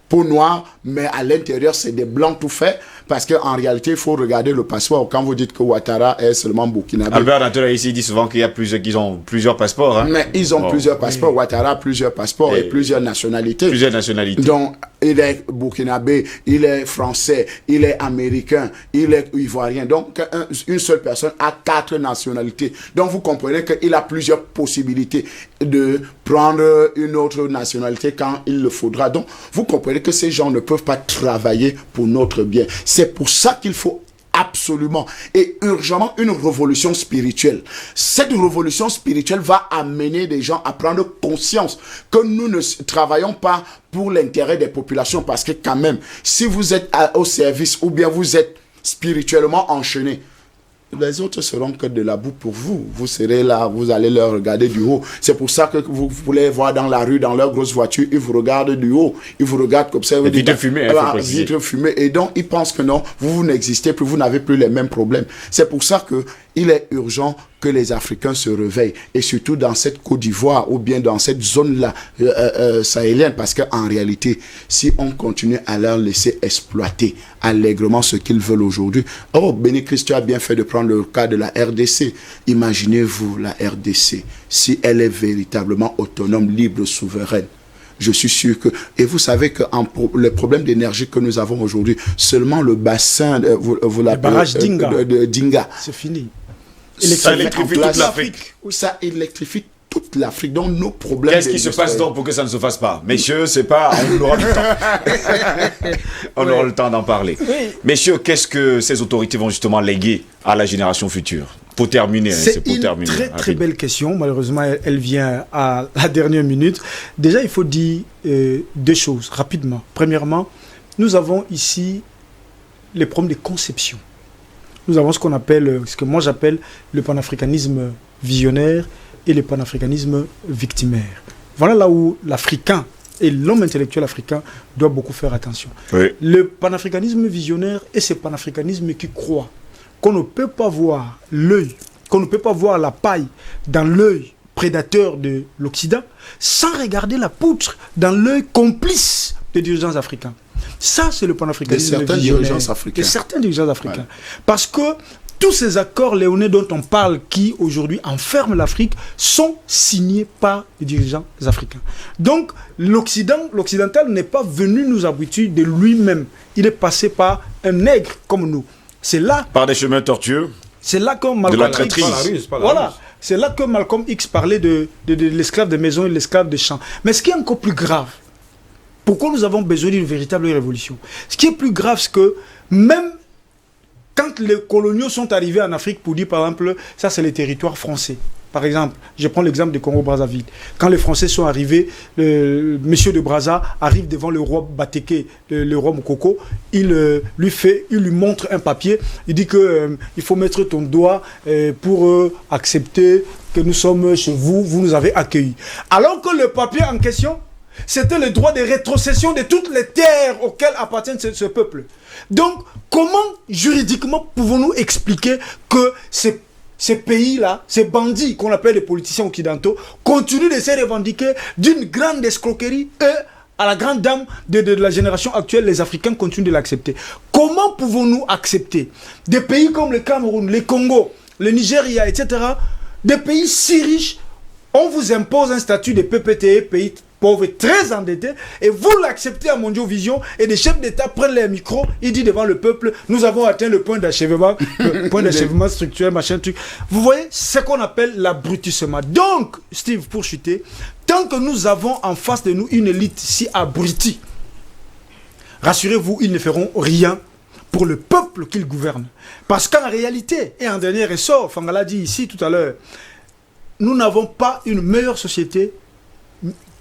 peau noire, mais à l'intérieur, c'est des blancs tout faits. Parce qu'en réalité, il faut regarder le passeport. Quand vous dites que Ouattara est seulement burkinabé. Albert Natura ici dit souvent qu'ils ont plusieurs passeports. Hein? Mais ils ont plusieurs passeports. Ouattara a plusieurs passeports et plusieurs nationalités. Plusieurs nationalités. Donc, il est burkinabé, il est français, il est américain, il est ivoirien. Donc, une seule personne a 4 nationalités. Donc, vous comprenez qu'il a plusieurs possibilités de prendre une autre nationalité quand il le faudra. Donc, vous comprenez que ces gens ne peuvent pas travailler pour notre bien. C'est pour ça qu'il faut absolument et urgemment une révolution spirituelle. Cette révolution spirituelle va amener des gens à prendre conscience que nous ne travaillons pas pour l'intérêt des populations parce que quand même, si vous êtes au service ou bien vous êtes spirituellement enchaîné, les autres seront que de la boue pour vous. Vous serez là, vous allez leur regarder du haut. C'est pour ça que vous voulez voir dans la rue, dans leur grosse voiture, ils vous regardent du haut. Ils vous regardent comme ça. Vitre fumée, vitre fumée. Et donc, ils pensent que non, vous n'existez plus, vous n'avez plus les mêmes problèmes. C'est pour ça que il est urgent que les Africains se réveillent. Et surtout dans cette Côte d'Ivoire ou bien dans cette zone-là sahélienne. Parce qu'en réalité, si on continue à leur laisser exploiter allègrement ce qu'ils veulent aujourd'hui. Oh, Béni Christ, tu as bien fait de prendre le cas de la RDC. Imaginez-vous la RDC, si elle est véritablement autonome, libre, souveraine. Je suis sûr que... Et vous savez que le problème d'énergie que nous avons aujourd'hui, seulement le bassin, vous le barrage Dinga. De Dinga. C'est fini. Ça électrifie toute l'Afrique. Ça électrifie toute l'Afrique. Donc nos problèmes... Qu'est-ce qui se passe donc pour que ça ne se fasse pas? Messieurs, c'est pas... On aura du temps. On aura le temps d'en parler. Oui. Messieurs, qu'est-ce que ces autorités vont justement léguer à la génération future? Pour terminer, c'est pour terminer. Très très belle question. Malheureusement, elle vient à la dernière minute. Déjà, il faut dire deux choses rapidement. Premièrement, nous avons ici les problèmes de conception. Nous avons ce qu'on appelle, ce que moi j'appelle le panafricanisme visionnaire et le panafricanisme victimaire. Voilà là où l'Africain et l'homme intellectuel africain doit beaucoup faire attention. Oui. Le panafricanisme visionnaire est ce panafricanisme qui croit qu'on ne peut pas voir l'œil, qu'on ne peut pas voir la paille dans l'œil prédateur de l'Occident sans regarder la poutre dans l'œil complice des dirigeants africains. Ça, c'est le panafricanisme visionnaire de certains dirigeants africains. Ouais. Parce que tous ces accords léonais dont on parle, qui aujourd'hui enferment l'Afrique, sont signés par les dirigeants africains. Donc, l'Occidental n'est pas venu nous abrutir de lui-même. Il est passé par un nègre comme nous. C'est là... Par des chemins tortueux. C'est là que Malcolm X... Voilà. C'est là que Malcolm X parlait de l'esclave de maison et l'esclave de champ. Mais ce qui est encore plus grave, pourquoi nous avons besoin d'une véritable révolution? Ce qui est plus grave, c'est que même quand les coloniaux sont arrivés en Afrique pour dire, par exemple, ça c'est les territoires français. Par exemple, je prends l'exemple du Congo-Brazzaville. Quand les Français sont arrivés, monsieur de Brazza arrive devant le roi Bateke, le roi Mokoko, il lui montre un papier, il dit que il faut mettre ton doigt pour accepter que nous sommes chez vous, vous nous avez accueillis. Alors que le papier en question, c'était le droit de rétrocession de toutes les terres auxquelles appartiennent ce peuple. Donc, comment juridiquement pouvons-nous expliquer que ces pays-là, ces bandits qu'on appelle les politiciens occidentaux, continuent de se revendiquer d'une grande escroquerie et à la grande dame de la génération actuelle, les Africains continuent de l'accepter. Comment pouvons-nous accepter des pays comme le Cameroun, le Congo, le Nigeria, etc., des pays si riches, on vous impose un statut de PPTE, pays pauvres, très endettés, et vous l'acceptez à Mondiovision, et des chefs d'État prennent les micros, ils disent devant le peuple, nous avons atteint le point d'achèvement, structurel, machin, truc. Vous voyez, c'est ce qu'on appelle l'abrutissement. Donc, Steve, pour chuter, tant que nous avons en face de nous une élite si abrutie, rassurez-vous, ils ne feront rien pour le peuple qu'ils gouvernent. Parce qu'en réalité, et en dernier ressort, Fangala dit ici tout à l'heure, nous n'avons pas une meilleure société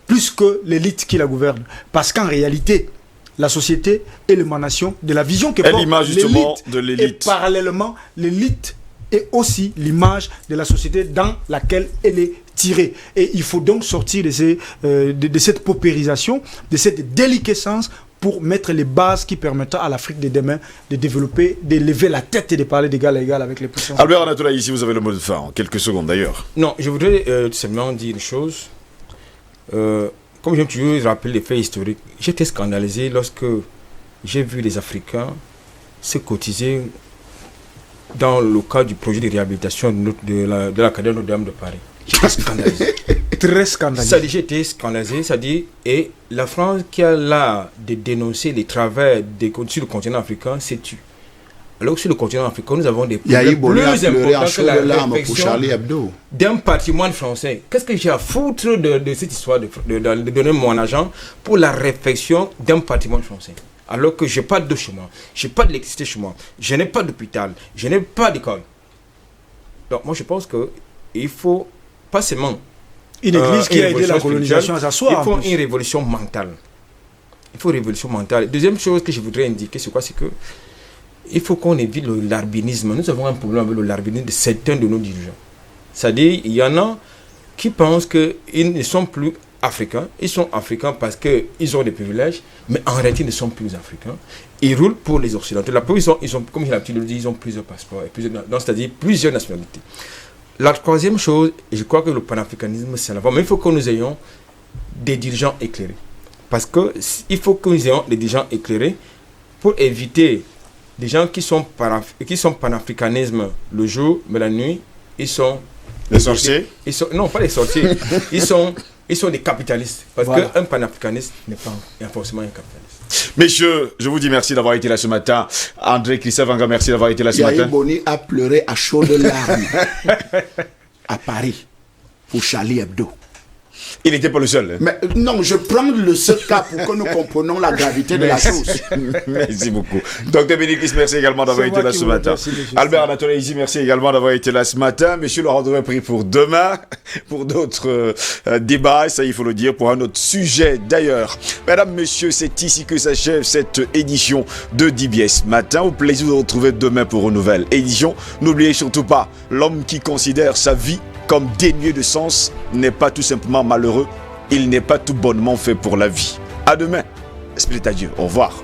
plus que l'élite qui la gouverne. Parce qu'en réalité, la société est l'émanation de la vision que porte l'élite. Et parallèlement, l'élite est aussi l'image de la société dans laquelle elle est tirée. Et il faut donc sortir de cette paupérisation, de cette déliquescence pour mettre les bases qui permettront à l'Afrique de demain de développer, de lever la tête et de parler d'égal à égal avec les puissances. Albert Anatola, ici vous avez le mot de fin, en quelques secondes d'ailleurs. Non, je voudrais tout simplement dire une chose. Comme j'aime toujours rappeler les faits historiques, j'étais scandalisé lorsque j'ai vu les Africains se cotiser dans le cadre du projet de réhabilitation de la cathédrale Notre-Dame de Paris. J'étais scandalisé. Très scandalisé. Ça dit, j'étais scandalisé, ça dit, et la France qui a là de dénoncer les travers sur le continent africain s'est tue. Alors que sur le continent africain, nous avons des problèmes plus importants que la réflexion d'un patrimoine français. Qu'est-ce que j'ai à foutre de cette histoire de donner mon argent pour la réflexion d'un patrimoine français? Alors que je n'ai pas d'eau chez moi, je n'ai pas d'électricité chez moi, je n'ai pas d'hôpital, je n'ai pas d'école. Donc moi je pense qu'il faut pas seulement une église qui a aidé la colonisation à s'asseoir. Il faut une révolution mentale. Il faut une révolution mentale. Deuxième chose que je voudrais indiquer, c'est quoi? C'est que il faut qu'on évite le larbinisme. Nous avons un problème avec le larbinisme de certains de nos dirigeants. C'est-à-dire, il y en a qui pensent qu'ils ne sont plus africains. Ils sont africains parce qu'ils ont des privilèges, mais en réalité, ils ne sont plus africains. Ils roulent pour les Occidentaux. La preuve, ils ont, comme j'ai l'habitude de le dire, ils ont plusieurs passeports, c'est-à-dire plusieurs nationalités. La troisième chose, et je crois que le panafricanisme, c'est la voie, mais il faut que nous ayons des dirigeants éclairés. Parce qu'il faut que nous ayons des dirigeants éclairés pour éviter des gens qui sont panafricanisme le jour, mais la nuit, ils sont... Les sorciers? Non, pas les sorciers. ils sont des capitalistes. Parce qu'un panafricaniste n'est pas forcément un capitaliste. Messieurs, je vous dis merci d'avoir été là ce matin. André Christophe Anga, merci d'avoir été là ce matin. Yahya Boni a pleuré à chaudes larmes à Paris pour Charlie Hebdo. Il n'était pas le seul. Hein. Mais non, je prends le seul cas pour que nous comprenions la gravité de la chose. Merci beaucoup. Docteur Bénédicte, merci également d'avoir été là ce matin. Albert Anatole Izi, merci également d'avoir été là ce matin. Monsieur le rendez-vous est pris pour demain, pour d'autres débats, ça il faut le dire, pour un autre sujet d'ailleurs. Mesdames, messieurs, c'est ici que s'achève cette édition de DBS Matin. Au plaisir de vous retrouver demain pour une nouvelle édition. N'oubliez surtout pas, l'homme qui considère sa vie comme dénué de sens n'est pas tout simplement malheureux, il n'est pas tout bonnement fait pour la vie. À demain, esprit à Dieu, au revoir.